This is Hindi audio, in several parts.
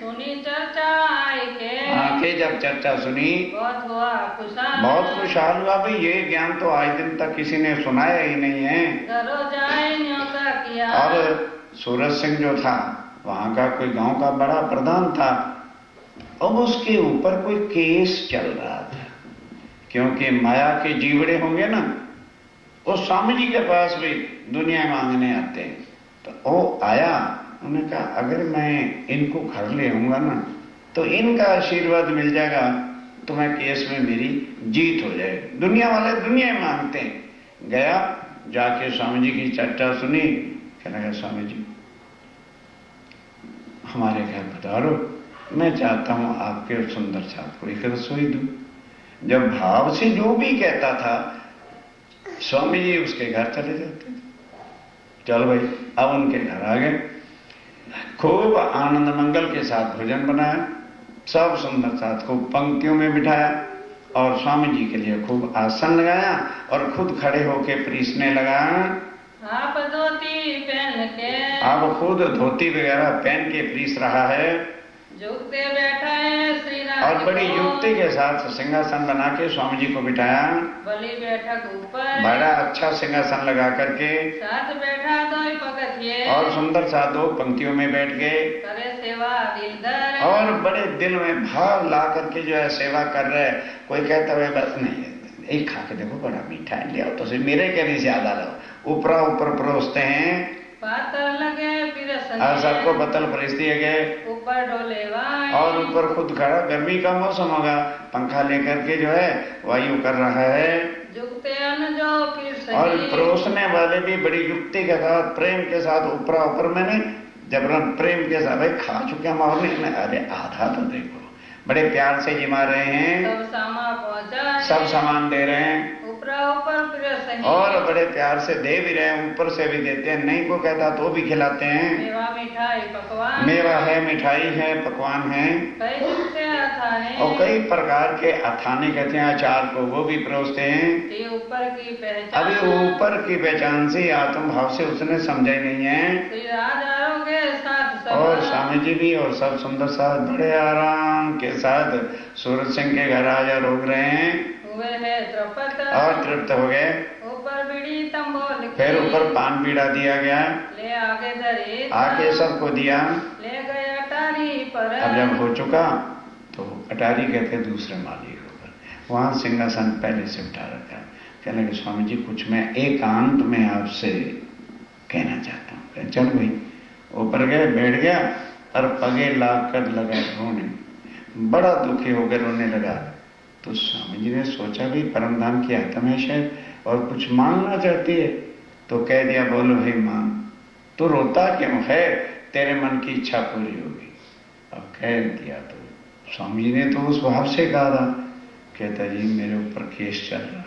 सुनी चर्चा आई के, आके जब चर्चा सुनी बहुत हुआ खुशहाल, बहुत खुशहाल हुआ। भाई ये ज्ञान तो आज दिन तक किसी ने सुनाया ही नहीं है। घरों जाए न्योता किया, अब सूरज सिंह जो था वहां का कोई गांव का बड़ा प्रधान था। अब उसके ऊपर कोई केस चल रहा था, क्योंकि माया के जीवड़े होंगे ना, वो स्वामी जी के पास भी दुनिया मांगने आते हैं। तो वो आया, उन्होंने कहा अगर मैं इनको घर ले आऊंगा ना तो इनका आशीर्वाद मिल जाएगा, तो मैं केस में मेरी जीत हो जाएगी। दुनिया वाले दुनिया मांगते हैं। गया, जाके स्वामी जी की चर्चा सुनी। कहने लगा स्वामी जी हमारे घर पधारो, मैं चाहता हूं आपके सुंदर साथ को एक रसोई दूं। जब भाव से जो भी कहता था स्वामी जी उसके घर चले जाते थे। चलो भाई, अब उनके घर आ गए, खूब आनंद मंगल के साथ भोजन बनाया, सब सुंदर साथ को पंक्तियों में बिठाया और स्वामी जी के लिए खूब आसन लगाया और खुद खड़े होके परीसने लगा। आप धोती पहन के, अब खुद धोती वगैरह पहन के परीस रहा है, झुकते बैठा है श्री राम और बड़ी युक्ति के साथ सिंहासन बना के स्वामी जी को बिठाया। बली बैठक ऊपर, बड़ा अच्छा सिंहासन लगा करके साथ बैठा दो पगथिये, और सुंदर सा दो पंक्तियों में बैठ गए करे सेवा दिल दर, और बड़े दिल में भाव ला करके जो है सेवा कर रहे। कोई कहता है बस नहीं, एक खा के देखो बड़ा मीठा है, ले आओ तो मेरे कहने से ज्यादा लो। ऊपरा ऊपर परोसते हैं, पातर लगे और सबको बतल परोस दिए गए, ऊपर डोले वाई, और ऊपर खुद खड़ा, गर्मी का मौसम होगा, पंखा लेकर के जो है वायु कर रहा है। झुकते अन जो फिर सही, और परोसने वाले भी बड़ी युक्ति के साथ प्रेम के साथ ऊपरा ऊपर, मैंने जबरन प्रेम के साथ, भाई खा चुके हम और नहीं, अरे आधा तो देखो, बड़े प्यार से जिमा रहे हैं, सब सामा पहुंचा, सब सामान दे रहे हैं ऊपरा ऊपर फिर सही, और बड़े प्यार से दे भी रहे हैं, ऊपर से भी देते हैं, नहीं को कहता तो भी खिलाते हैं। मेवा मिठाई पकवान, मेवा है, मिठाई है, पकवान है, कई झुकते अथाने, और कई प्रकार के अथाने कहते हैं अचार को, वो भी परोसते हैं। ये ऊपर की पहचान, अभी ऊपर की पहचान से आत्म भाव से उसने समझा ही नहीं है। श्री राजाओं के साथ सब, और स्वामी जी भी और सब सुंदर साथ बड़े आराम के साथ सूरज सिंह के घर आजा रोक रहे हैं, हुए है त्रिपत, और तृप्त हो गए। ऊपर बीड़ी तंबोल, फिर ऊपर पान बीड़ा दिया गया, ले आगे धरे, आके सबको दिया। ले गए अटारी पर, अब जब हो चुका तो अटारी कहते दूसरे माली के ऊपर, वहां सिंहासन पहले से उठा रखा। कहने लगे स्वामी जी कुछ मैं एकांत में आपसे कहना चाहता हूँ। चल भाई, ऊपर गए, बैठ गया और पगे लाग कर लगा रोने, बड़ा दुखी होकर रोने लगा। तो स्वामी जी ने सोचा भी परम धाम की आत्मा है शायद और कुछ मांगना चाहती है, तो कह दिया बोलो भाई मांग, तो रोता क्यों है, तेरे मन की इच्छा पूरी होगी। अब कह दिया तो स्वामी जी ने तो उस भाव से कहा था, कहता जी मेरे ऊपर केस चल रहा है,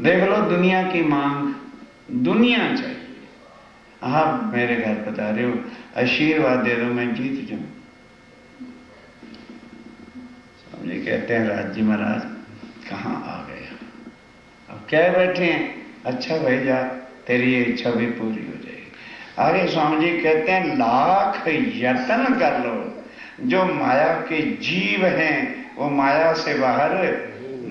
देख लो दुनिया की मांग, दुनिया चाहिए, आप मेरे घर बता रहे हो, आशीर्वाद दे दो मैं जीत जाऊं। स्वामी जी कहते हैं राज जी महाराज कहाँ आ गए, अब क्या बैठे हैं, अच्छा भाई जा, तेरी ये इच्छा भी पूरी हो जाएगी। आगे स्वामी जी कहते हैं लाख यत्न कर लो, जो माया के जीव हैं वो माया से बाहर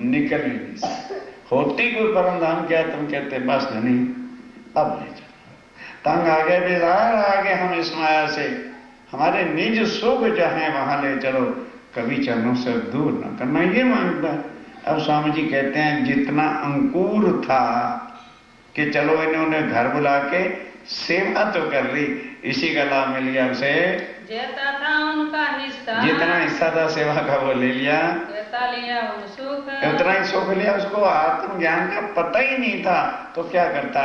निकल ही नहीं सकते। होती कोई परम धाम क्या, तुम कहते बस नहीं अब ले चलो, तंग आगे बेजार आगे हम इस माया से, हमारे निज सुख जहां वहां ले चलो, कभी चरणों से दूर न करना, ये मांगता। अब स्वामी जी कहते हैं जितना अंकुर था कि चलो इन्होंने घर बुला के सेवा तो कर ली, इसी का लाभ मिल गया उसे, जेता था उनका हिस्सा, जितना हिस्सा था सेवा का वो ले लिया, जेता लिया उन सुख, उतना ही सुख लिया। उसको आत्मज्ञान का पता ही नहीं था, तो क्या करता,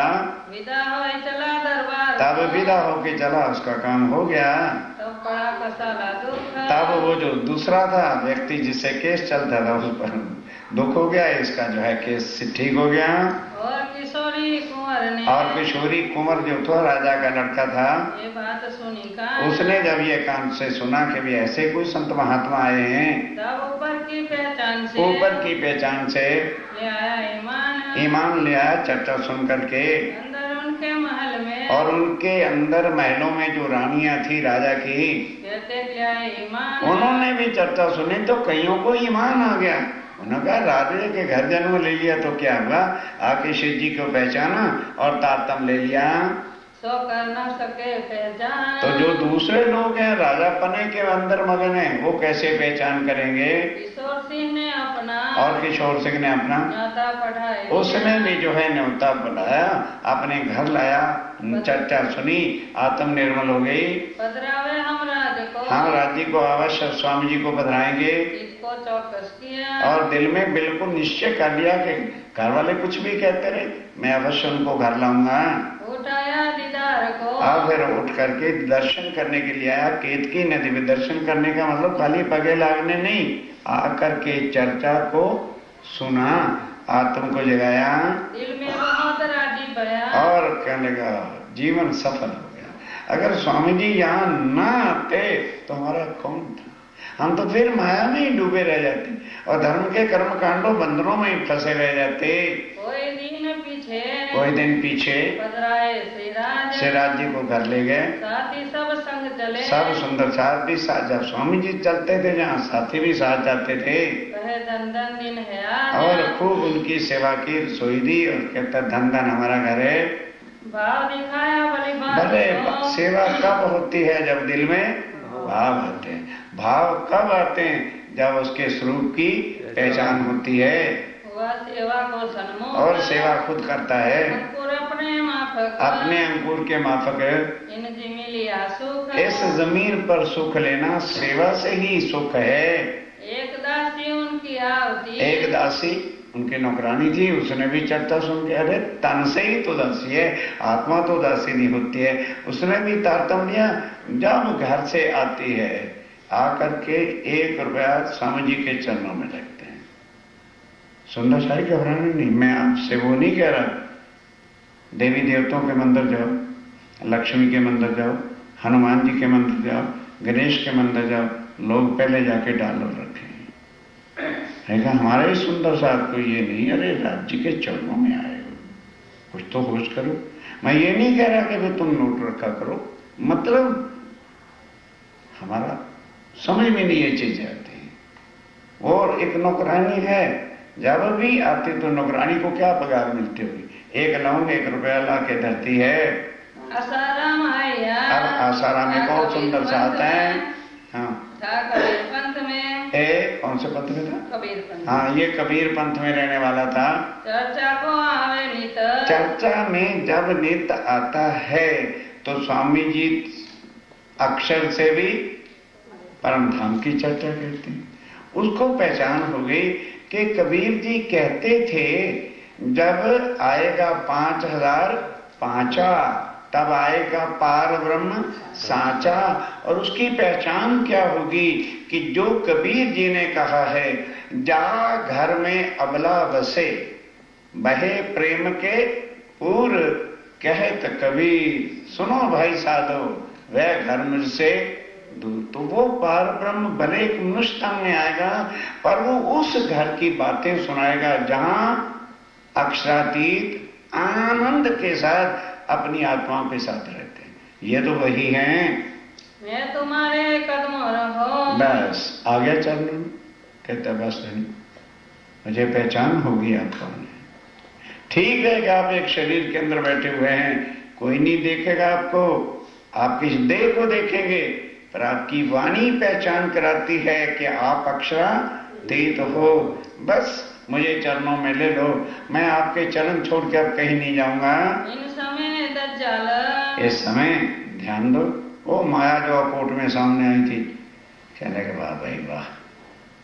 विदा हो चला दरबार, तब विदा होके चला, उसका काम हो गया। तब पड़ा कसाला दुख, तब वो जो दूसरा था व्यक्ति जिससे केस चलता था उस पर दुख हो गया, इसका जो है केस ठीक हो गया। और किशोरी कुंवर ने, और किशोरी कुंवर जो था राजा का लड़का था, ये बात सुनी का, उसने जब ये कान से सुना कि भी ऐसे कोई संत महात्मा आए हैं, तब ऊपर की पहचान से, ऊपर की पहचान से ले आया ईमान, ईमान ले आया, चर्चा सुन करके अंदर उनके महल में, और उनके अंदर महलों में जो रानियां थी राजा की, कहते क्या ईमान, उन्होंने भी चर्चा सुनी तो कईयों को ईमान आ गया। उन्होंने कहा राजे के घर जन्म ले लिया तो क्या हुआ, आके शिव जी को पहचाना और तारतम ले लिया, सो कर न सके पहचान। तो जो दूसरे लोग हैं राजा पने के अंदर मगन है, वो कैसे पहचान करेंगे। किशोर सिंह ने अपना और किशोर सिंह ने अपना न्योता पढ़ाया, उसने भी जो है न्योता बढ़ाया, अपने घर लाया, चर्चा सुनी, आत्म निर्मल हो गई। पधरावे हम राज को, हम राज्य को अवश्य स्वामी जी को बधाएंगे। इसको चौकस किया, और दिल में बिल्कुल निश्चय कर लिया कि घर वाले कुछ भी कहते रहे, मैं अवश्य उनको घर लाऊंगा। उठाया दीदार को, और फिर उठ करके दर्शन करने के लिए आया केतकी नदी में। दर्शन करने का मतलब खाली पगे लागने नहीं, आकर के चर्चा को सुना, आत्म को जगाया, दिल में बहुत राजी बया, और कहने लगा जीवन सफल हो गया। अगर स्वामी जी यहाँ ना आते तो हमारा कौन था, हम तो फिर माया में ही डूबे रह जाते और धर्म के कर्म कांडों बंधनों में ही फंसे रह जाते। कोई दिन पीछे पधराए श्रीराज जी को घर ले गए, साथी सब संग चले, सब सुंदर साथ भी साथ, जब स्वामी जी चलते थे जहाँ साथी भी साथ जाते थे, कहे धन धन दिन है और खूब उनकी सेवा की, रसोई दी, और कहता धन धन हमारा घर है। भाव दिखाया भले सेवा कब होती है, जब दिल में भाव आते हैं। भाव कब आते हैं, जब उसके स्वरूप की पहचान होती है, वह सेवा को सन्मुख, और सेवा खुद करता है अपने माफक, अपने अंकुर के माफक। इन जिमी लिया सुख, इस जमीन पर सुख लेना सेवा से ही सुख है। एक दासी उनकी आवती, एक दासी उनकी नौकरानी थी, उसने भी चर्चा सुन के, अरे तन से ही तो दासी है, आत्मा तो दासी नहीं होती है। उसने भी तारतम्य लिया, जब घर से आती है आकर के 1 रुपया स्वामी जी के चरणों में लगते हैं। सुंदर साई घबराने नहीं, मैं आपसे वो नहीं कह रहा, देवी देवताओं के मंदिर जाओ, लक्ष्मी के मंदिर जाओ, हनुमान जी के मंदिर जाओ, गणेश के मंदिर जाओ, लोग पहले जाके डालो रखे रहेगा। हमारे सुंदर साहब को ये नहीं, अरे राज्य के चरणों में आए हो, कुछ तो होश करो। मैं ये नहीं कह रहा कि भाई तुम नोट रखा करो, मतलब हमारा समझ में नहीं ये चीजें आती है। और एक नौकरानी है, जब भी आती तो नौकरानी को क्या पगार मिलती होगी, 1 लौंग 1 रुपया ला के धरती है। आसाराम आया, अब आसाराम में कौन सुंदर सा आता है, हाँ था कबीर पंथ में, कौन से पंथ में था, कबीर पंथ, हाँ ये कबीर पंथ में रहने वाला था। चर्चा को आवे नित, चर्चा में जब नित आता है तो स्वामी जी अक्षर से भी परम धाम की चर्चा करते हैं। उसको पहचान हो गई कि कबीर जी कहते थे जब आएगा 5000 पांचा, तब आएगा पार ब्रह्म साचा। और उसकी पहचान क्या होगी कि जो कबीर जी ने कहा है, जा घर में अबला बसे, बहे प्रेम के पूर, कहत कबीर सुनो भाई साधो, वह घर मुझसे दूर। तो वो पार ब्रह्म भले एक मनुष्य में आएगा, पर वो उस घर की बातें सुनाएगा जहां अक्षरातीत आनंद के साथ अपनी आत्माओं के साथ रहते हैं। ये तो वही हैं। मैं तुम्हारे कदमों रहो, बस आ गया चरण में, कहता बस नहीं, मुझे पहचान होगी आप कौन है। ठीक है कि आप एक शरीर के अंदर बैठे हुए हैं, कोई नहीं देखेगा आपको, आपकी देह को देखेंगे, पर आपकी वाणी पहचान कराती है कि आप अक्षरातीत हो। बस मुझे चरणों में ले लो, मैं आपके चरण छोड़ के अब कहीं नहीं जाऊंगा। इन समय दज्जाल, इस समय ध्यान दो, वो माया जो अकोट में सामने आई थी, कहने के वाह भाई वाह,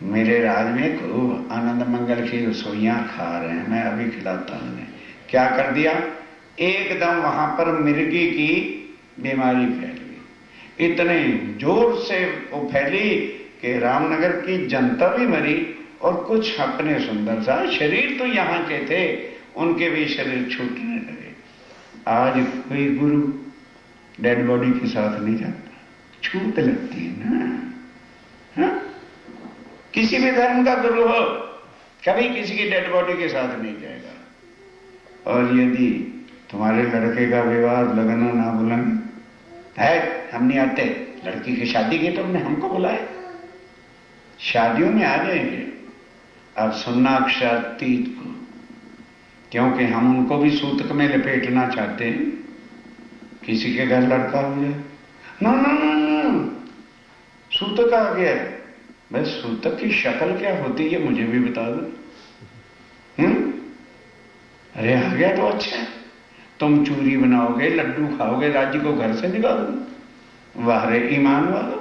मेरे राज में खूब आनंद मंगल की रसोइयां खा रहे हैं, मैं अभी खिलाता हूं उन्हें। क्या कर दिया, एकदम वहां पर मिर्गी की बीमारी फैल गई, इतने जोर से वो फैली कि रामनगर की जनता भी मरी, और कुछ अपने सुंदर सा शरीर तो यहाँ के थे, उनके भी शरीर छूटने लगे। आज कोई गुरु डेड बॉडी के साथ नहीं जाता, छूट लगती है ना, हा? किसी भी धर्म का गुरु हो, कभी किसी की डेड बॉडी के साथ नहीं जाएगा। और यदि तुम्हारे लड़के का विवाह लगना ना बुलाना है, हम नहीं आते। लड़की की शादी की तो हमने हमको बुलाया, शादियों में आ जाएंगे। अब सुनना अक्षर तीत को, क्योंकि हम उनको भी सूतक में लपेटना चाहते हैं। किसी के घर लड़का हो जाए, ना ना ना ना, सूतक आ गया। बस सूतक की शक्ल क्या होती है मुझे भी बता दो। अरे आ गया तो अच्छा है, तुम चूरी बनाओगे, लड्डू खाओगे, राज्य को घर से निकालोगे। वाह रे ईमान वालों,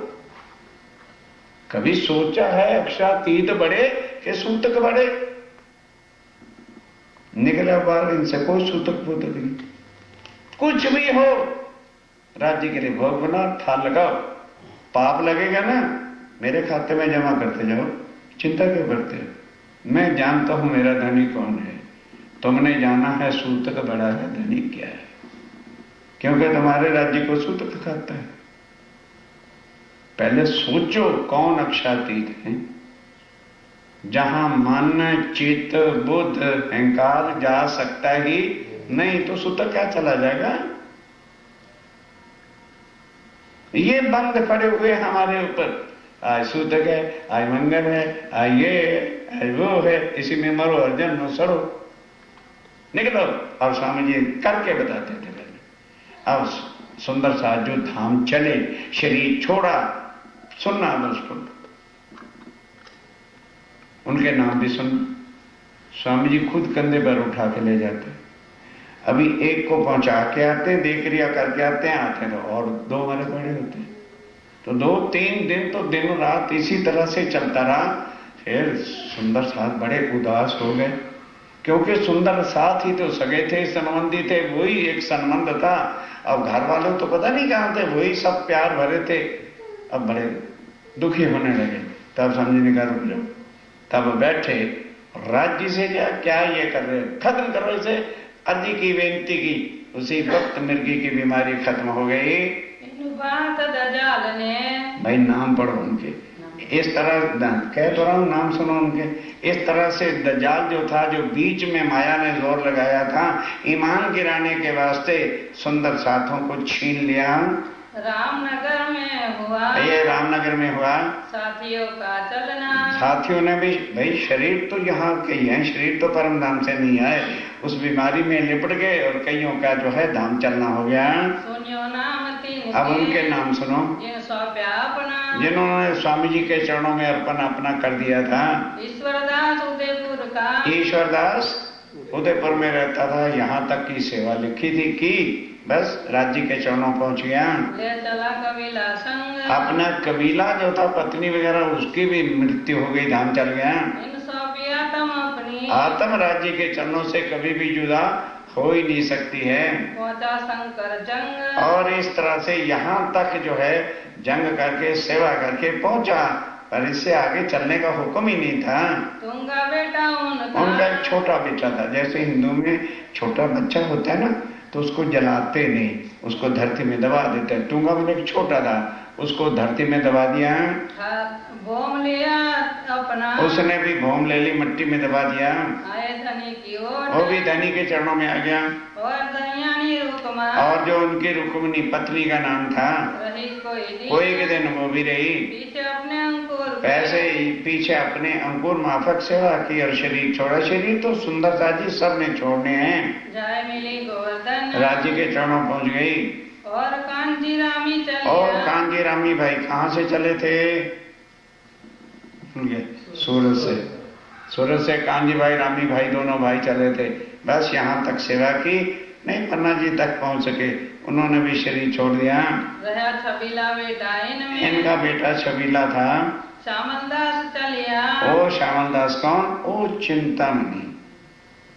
कभी सोचा है अक्षातीत बड़े कि सूतक बड़े? निकला बाहर, इनसे कोई सूतक पूतक नहीं। कुछ भी हो, राज्य के लिए भोग बना, थाल लगाओ, पाप लगेगा ना मेरे खाते में जमा करते जाओ, चिंता क्यों करते हो? मैं जानता हूं मेरा धनी कौन है। तुमने जाना है सूतक बड़ा है, धनी क्या है? क्योंकि तुम्हारे राज्य को सूतक खाता है। पहले सोचो कौन अक्षातीत है। जहां मन, चित्त, बुद्ध, अहंकार जा सकता ही नहीं तो सूतक क्या चला जाएगा? ये बंद पड़े हुए हमारे ऊपर, आज सूतक है, आज मंगल है, आज ये है, आज वो है, इसी में मरो और जन्म सड़ो। निकलो। अब स्वामी जी करके बताते थे पहले। अब सुंदर सा जो धाम चले, शरीर छोड़ा, सुनना उसको, उनके नाम भी सुन। स्वामी जी खुद कंधे पर उठा के ले जाते। अभी एक को पहुंचा के आते, देख रिया करके आते हैं, आते तो और दो हमारे बड़े होते हैं। तो 2-3 दिन तो दिन रात इसी तरह से चलता रहा। फिर सुंदर साथ बड़े उदास हो गए, क्योंकि सुंदर साथ ही तो सगे थे, संबंधी थे, वही एक संबंध था। अब घर वाले तो पता नहीं कहां थे, वही सब प्यार भरे थे। अब बड़े दुखी होने लगे। तब समझ नहीं कर रुक जाओ। तब बैठे, राज्य से क्या ये कर रहे, खत्म करो इसे। अर्जी की बेनती की, उसी वक्त मिर्गी की बीमारी खत्म हो गई। बात दजाल ने, भाई नाम पढ़ो उनके, इस तरह कह तो रहा हूं, नाम सुनो उनके। इस तरह से दज्जाल जो था, जो बीच में माया ने जोर लगाया था ईमान गिराने के वास्ते, सुंदर साथों को छीन लिया। रामनगर में हुआ, ये रामनगर में हुआ। साथियों का चलना, साथियों ने भी, भाई शरीर तो यहाँ के ही है, शरीर तो परम धाम से नहीं आए, उस बीमारी में लिपट गए और कईयों का जो है धाम चलना हो गया। सुनियो नाम तीन, अब उनके नाम सुनो, जिन सौंपया अपना, जिन्होंने स्वामी जी के चरणों में अर्पण अपना कर दिया था। ईश्वरदास उदयपुर का, ईश्वरदास उदयपुर में रहता था, यहाँ तक की सेवा लिखी थी कि बस राज्य के चरणों पहुंच गया। ले चला कबीला संग, अपना कबीला जो था, पत्नी वगैरह, उसकी भी मृत्यु हो गई, धाम चल गया। इन सौंपिया तम अपनी, आत्म राज्य के चरणों से कभी भी जुदा हो ही नहीं सकती है। पहुंचा शंकर जंग, और इस तरह से यहाँ तक जो है जंग करके, सेवा करके पहुंचा, पर इससे आगे चलने का हुक्म ही नहीं था। तुंगा बेटा उनका एक छोटा बेटा था। जैसे हिंदू में छोटा बच्चा होता है ना, तो उसको जलाते नहीं, उसको धरती में दबा देते हैं। टूंगा में एक छोटा था, उसको धरती में दबा दिया, भोम लिया अपना, उसने भी भोम ले ली, मिट्टी में दबा दिया। आए धनी की ओर, वो भी धनी के चरणों में आ गया। और दयानी रुकमा, और जो उनकी रुक्मिणी पत्नी का नाम था, रही कोई के दिन वो भी रही। पीछे अपने अंकुर, ऐसे ही पीछे अपने अंकुर माफक सेवा की और शरीर छोड़ा। शरीर तो सुंदरता जी सब ने छोड़ने हैं। जाय मिली गोवर्धन, राज्य के चरणों पहुंच गई। और कांजी रामी चलिया, और कांजी रामी भाई कहां से चले थे? सूरत से। सूरत से कांजी भाई, रामी भाई, दोनों भाई चले थे। बस यहाँ तक सेवा की, नहीं पन्ना जी तक पहुंच सके, उन्होंने भी शरीर छोड़ दिया। रहा छबीला बेटा इनमें, इनका बेटा छबीला था। श्यामलदास चलिया, ओ श्यामलदास कौन? ओ चिंतामणि,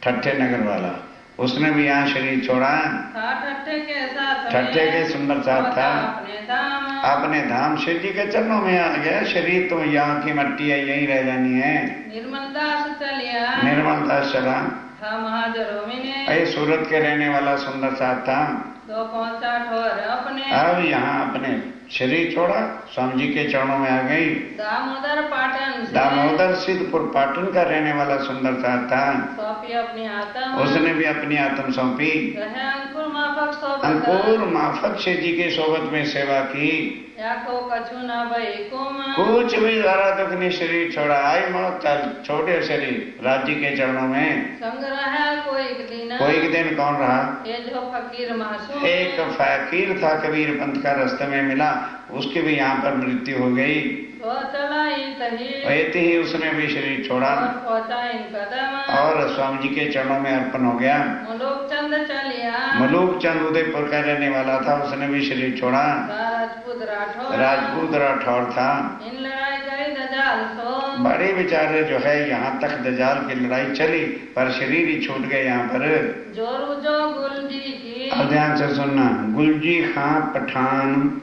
ठट्ठे नगर वाला, उसने भी यहाँ शरीर छोड़ा। था ठट्ठे के साथ, ठट्ठे के सुंदर साथ था, अपने धाम, अपने धाम शिव जी के चरणों में आ गया। शरीर तो यहाँ की मट्टी है, यही रह जानी है। निर्मलदास चलिया, निर्मलदास चला। था महाजरों में, सूरत के रहने वाला सुंदर साथ था। तो पहुंचा ठोर अपने अब यहाँ अपने शरीर छोड़ा, स्वामी जी के चरणों में आ गई। दामोदर पाटन से दामोदर सिद्धपुर पाटन का रहने वाला सुंदर साथ था, सौंपी अपनी आत्म, उसने भी अपनी आत्म सौंपी। रहे अंकुर माफक सोबत, अंकुर माफक से जी के सोबत में सेवा की। या को कछु न भई कुम, कुछ भी द्वारा दुख ने शरीर छोड़ा, आई मौत चल छोटे शरीर राज्य के चरणों में। संग रहा कोई दिन, कोई एक दिन कौन रहा? ये जो फकीर मासूम, एक फकीर था, कबीर पंथ का रास्ते में मिला, उसकी भी यहाँ पर मृत्यु हो गई। तो चला तही, ऐसे ही उसने भी शरीर छोड़ा और पहुंचा इन कदम, और स्वामी जी के चरणों में अर्पण हो गया। मुलुक चंद चलिया, मलूक चंद उदयपुर का रहने वाला था, उसने भी शरीर छोड़ा। राजपूत राठौर, राजपूत राठौर था। इन लड़ाई करी दजाल सो, बड़े बेचारे जो है यहाँ तक दजाल की लड़ाई चली, पर शरीर ही छूट गए यहाँ पर। जोरू जो गुलजी की, अब ध्यान से सुनना, गुलजी खां पठान,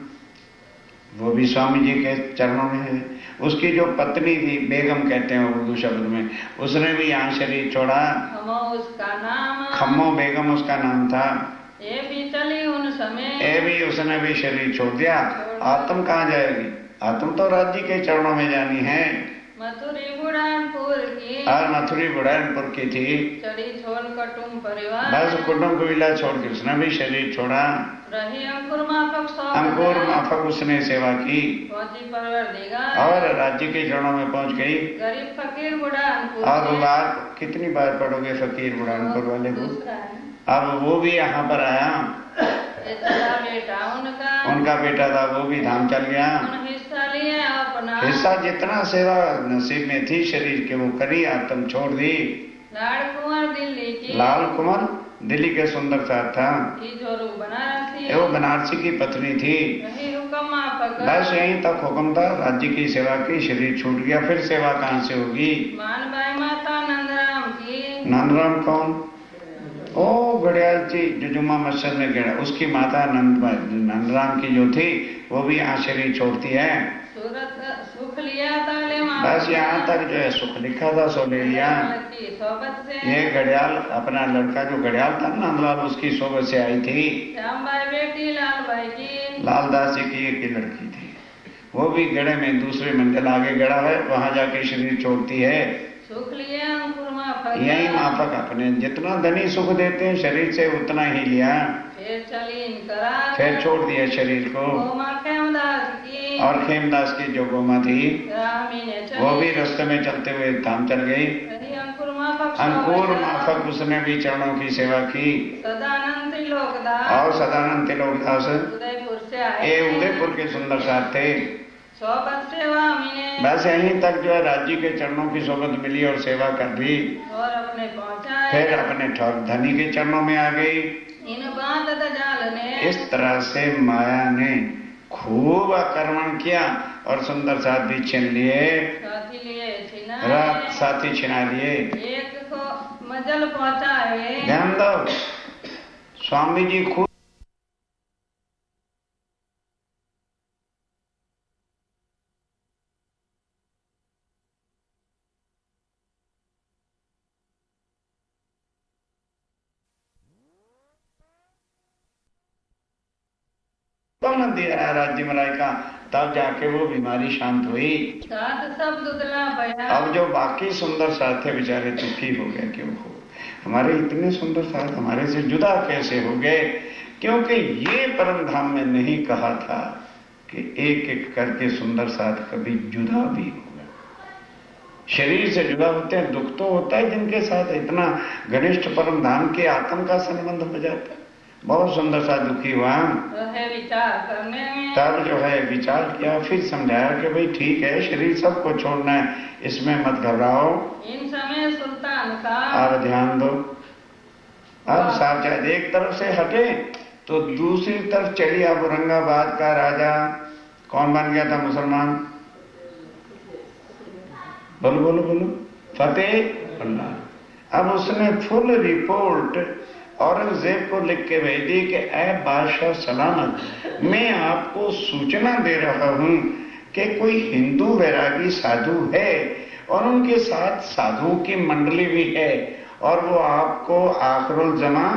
वो भी स्वामी जी के चरणों में है। उसकी जो पत्नी थी, बेगम कहते हैं उर्दू शब्द में, उसने भी यहाँ शरीर छोड़ा। खमो उसका नाम, खम्मो बेगम उसका नाम था। ये भी चली उन समय, ये भी उसने भी शरीर छोड़ दिया। आत्म कहाँ जाएगी? आत्म तो राज्य के चरणों में जानी है। मथुरी बुढ़ानपुर की, और मथुरी बुढ़ानपुर की थी। चढ़ी छोड़ कुटुंब परिवार, बस कुटुंब कबीला छोड़ के उसने भी शरीर छोड़ा। रही अंकुर माफक सौ, अंकुर माफक उसने सेवा की पहुंची परवरदिगार, और राज्य के चरणों में पहुंच गई। गरीब फकीर बुढ़ानपुर और वो की, बात कितनी बार पढ़ोगे फकीर बुढ़ानपुर वाले को? दूसरा है, अब वो भी यहाँ पर आया, ये चला बेटा उनका, उनका बेटा था, वो भी धाम चल गया। उन हिस्सा लिए अपना, हिस्सा जितना सेवा नसीब में थी शरीर के वो करी, आत्म छोड़ दी। लाड़ कुंवर दिल्ली की, लाल कुमार दिल्ली के सुंदर साथ था, की जोरू बनारसी, वो बनारसी की पत्नी थी। रही हुक्म माफक, बस यहीं तक हुक्म था, राज्य की सेवा की, शरीर छूट गया, फिर सेवा कहाँ से होगी? मानबाई माता नंदराम की, नंदराम कौन? ओ घड़ियाल जी जो जुम्मा मस्जिद में गिरा, उसकी माता नंदराम की जो थी, वो भी यहाँ शरीर छोड़ती है। सूरत सुख लिया ताले बस यहाँ तक जो है सुख लिखा था सो ले लिया। की सोबत से, ये घड़ियाल अपना लड़का जो घड़ियाल था नंदलाल, उसकी सोबत से आई थी। श्यामबाई बेटी लालबाई की, लालदास जी की एक ही लड़की थी, वो भी गड़े में दूसरे मंजिल आगे गड़ा है, वहां जाके शरीर छोड़ती है। सुख लिए अंकुर माफक, यही माफक अपने जितना धनी सुख देते हैं शरीर से उतना ही लिया, फिर चली इनकरा, फिर छोड़ दिया शरीर को। गोमा खेमदास की, और खेमदास की जो गोमा थी, रामी ने चली, वो भी रास्ते में चलते हुए धाम चल गई। रही अंकुर माफक, अंकुर माफक उसने भी चरणों की सेवा की। सदानंद त्रिलोकदास, और सदानंद तिलोकदास उदयपुर से आए, ये उदयपुर के सुंदर साथ थे। सोबत सेवा मिने, बस यहीं तक जो है राज्य के चरणों की सोबत मिली और सेवा कर दी। और अपने पहुंचाए, फिर अपने ठग धनी के चरणों में आ गई। इन बांध दजाल ने, इस तरह से माया ने खूब आक्रमण किया और सुंदर साथ भी छीन लिए, साथी लिए छिना, रात साथी छिना लिए। एक को मजल पहुंचाए, ध्यान दो, स्वामी जी खूब दिया राज्य मलाई का, तब जाके वो बीमारी शांत हुई। साथ सब दुदला भया, अब जो बाकी सुंदर साथ थे बेचारे दुखी हो गए, क्यों हो हमारे इतने सुंदर साथ हमारे से जुदा कैसे हो गए? क्योंकि ये परम धाम में नहीं कहा था कि एक एक करके सुंदर साथ कभी जुदा भी होगा। शरीर से जुदा होते हैं, दुख तो होता है जिनके साथ इतना घनिष्ठ परम धाम के आत्म का संबंध हो जाता है। बहुत सुंदर सा दुखी हुआ। है विचार करने में, तब जो है विचार किया, फिर समझाया कि भाई ठीक है शरीर सबको छोड़ना है, इसमें मत घबराओ। इन समय सुल्तान का, अब ध्यान दो, अब साचा एक तरफ से हटे तो दूसरी तरफ चली। अब औरंगाबाद का राजा कौन बन गया था मुसलमान? बोलो बोलो बोलो, फतेह अल्लाह। अब उसने फुल रिपोर्ट औरंगजेब को लिख के भेज दी कि ऐ बादशाह सलामत, मैं आपको सूचना दे रहा हूं कि कोई हिंदू वैरागी साधु है और उनके साथ साधुओं की मंडली भी है और वो आपको आखिरुल जमा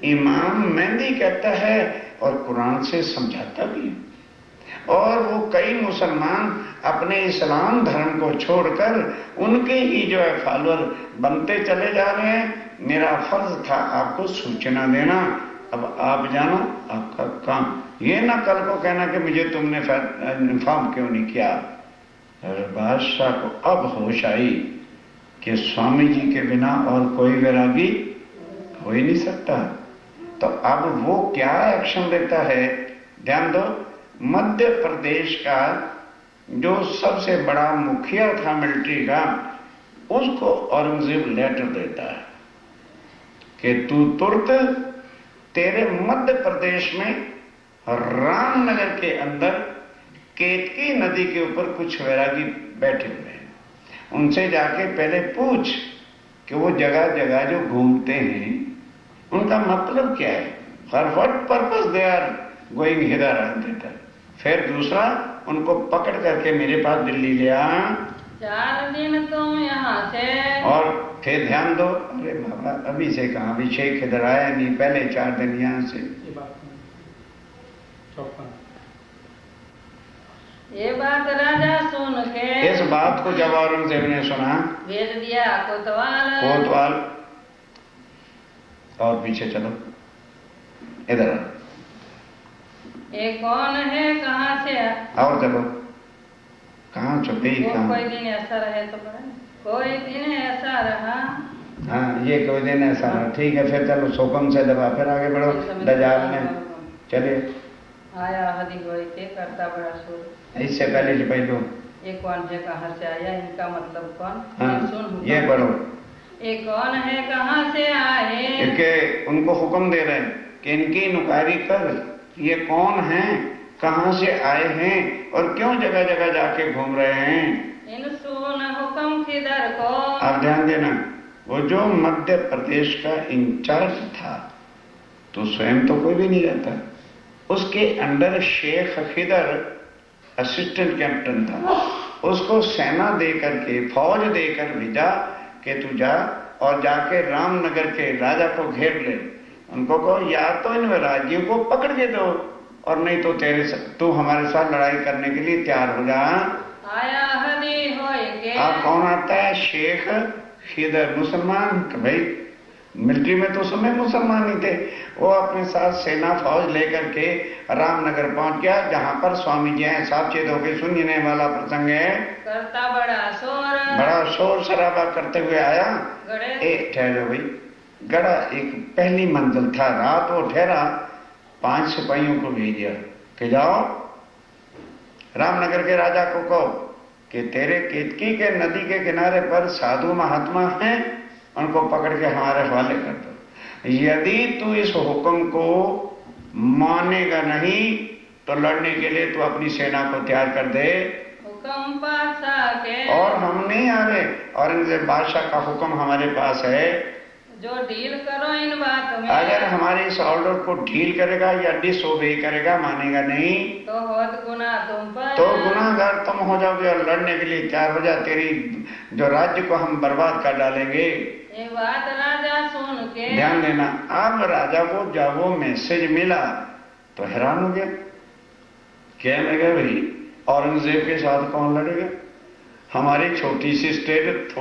इमाम मेहंदी कहता है और कुरान से समझाता भी है। और वो कई मुसलमान अपने इस्लाम धर्म को छोड़कर उनके ही जो है फॉलोअर बनते चले जा रहे हैं। मेरा फर्ज था आपको सूचना देना, अब आप जानो आपका काम। ये ना कल को कहना कि मुझे तुमने इन्फॉर्म क्यों नहीं किया। बादशाह को अब होश आई कि स्वामी जी के बिना और कोई वैरागी हो ही नहीं सकता। तो अब वो क्या एक्शन लेता है, ध्यान दो। मध्य प्रदेश का जो सबसे बड़ा मुखिया था मिलिट्री का, उसको औरंगजेब लेटर देता है कि तू तुरंत, तेरे मध्य प्रदेश में रामनगर के अंदर केतकी नदी के ऊपर कुछ वैरागी बैठे हुए हैं, उनसे जाके पहले पूछ कि वो जगह जगह जो घूमते हैं उनका मतलब क्या है, for what purpose they are going here and there. फिर दूसरा, उनको पकड़ करके मेरे पास दिल्ली ले आ। 4 दिन तुम यहाँ से। और फिर ध्यान दो, अरे बाबा अभी से कहा, अभी शेख इधर आया नहीं, पहले 4 दिन यहाँ से। ये बात राजा सुन के, इस बात को जब औरंगजेब ने सुना, भेज दिया कोतवाल। और पीछे चलो, इधर ये कौन है, कहाँ से? और चलो, कहाँ छुपी कहाँ? कोई दिन ऐसा रहे तो कोई दिन ऐसा रहा। हाँ, ये कोई दिन ऐसा रहा, ठीक है। फिर चलो सोकम से दबा, फिर आगे बढ़ो। दजाल ने चलिए आया हदी गोई के करता बड़ा शोर। इससे पहले जो पहलो, ये कौन है, कहाँ से आया, इनका मतलब कौन? हाँ, सुन, ये पढ़ो। ये कौन है, कहाँ से आए? इनके उनको हुक्म दे रहे हैं कि इनकी नुकारी कर, ये कौन हैं, कहाँ से आए हैं और क्यों जगह जगह जाके घूम रहे हैं। इन सुन हुक्म किधर को। आप ध्यान देना, वो जो मध्य प्रदेश का इंचार्ज था, तो स्वयं तो कोई भी नहीं रहता, उसके under Sheikh Khidr assistant captain था। उसको सेना दे करके, फौज देकर भेजा कि तू जा और जाके रामनगर के राजा को घेर ले। उनको कहो या तो इन राज्यों को पकड़ के दो और नहीं तो तू हमारे साथ लड़ाई करने के लिए तैयार हो जा। आया हदी होए के। आप कौन आता है? शेख खिदर, मुसलमान। भाई मिलिट्री में तो समय मुसलमान ही थे। वो अपने साथ सेना फौज लेकर के रामनगर पहुंच गया, जहां पर स्वामी जी हैं। सावचेत होकर सुनने वाला प्रसंग है। करता बड़ा शोर शराबा करते हुए आया। एक ठहरो भाई, गड़ा एक पहली मंजिल था। रात वो ठहरा, 5 सिपाहियों को भेज दिया कि जाओ रामनगर के राजा को कहो कि तेरे केतकी के नदी के किनारे पर साधु महात्मा हैं, उनको पकड़ के हमारे हवाले कर दो। यदि तू इस हुक्म को मानेगा नहीं तो लड़ने के लिए तू अपनी सेना को तैयार कर दे। हुक्म बादशाह के। और हम नहीं आ रहे, औरंगजेब बादशाह का हुक्म हमारे पास है, जो डील करो इन बात में। अगर हमारे इस ऑर्डर को डील करेगा या डिसओबे करेगा, मानेगा नहीं तो होत गुनाह तुम पर। तो गुनाहगार तुम हो जाओगे और लड़ने के लिए तैयार हो जा। तेरी जो राज्य को हम बर्बाद कर डालेंगे। ये बात राजा सुन के, ध्यान देना। अब राजा को जब वो मैसेज मिला तो हैरान हो गया। क्या लगा भाई, औरंगजेब के साथ कौन लड़ेगा? हमारी छोटी सी स्टेट,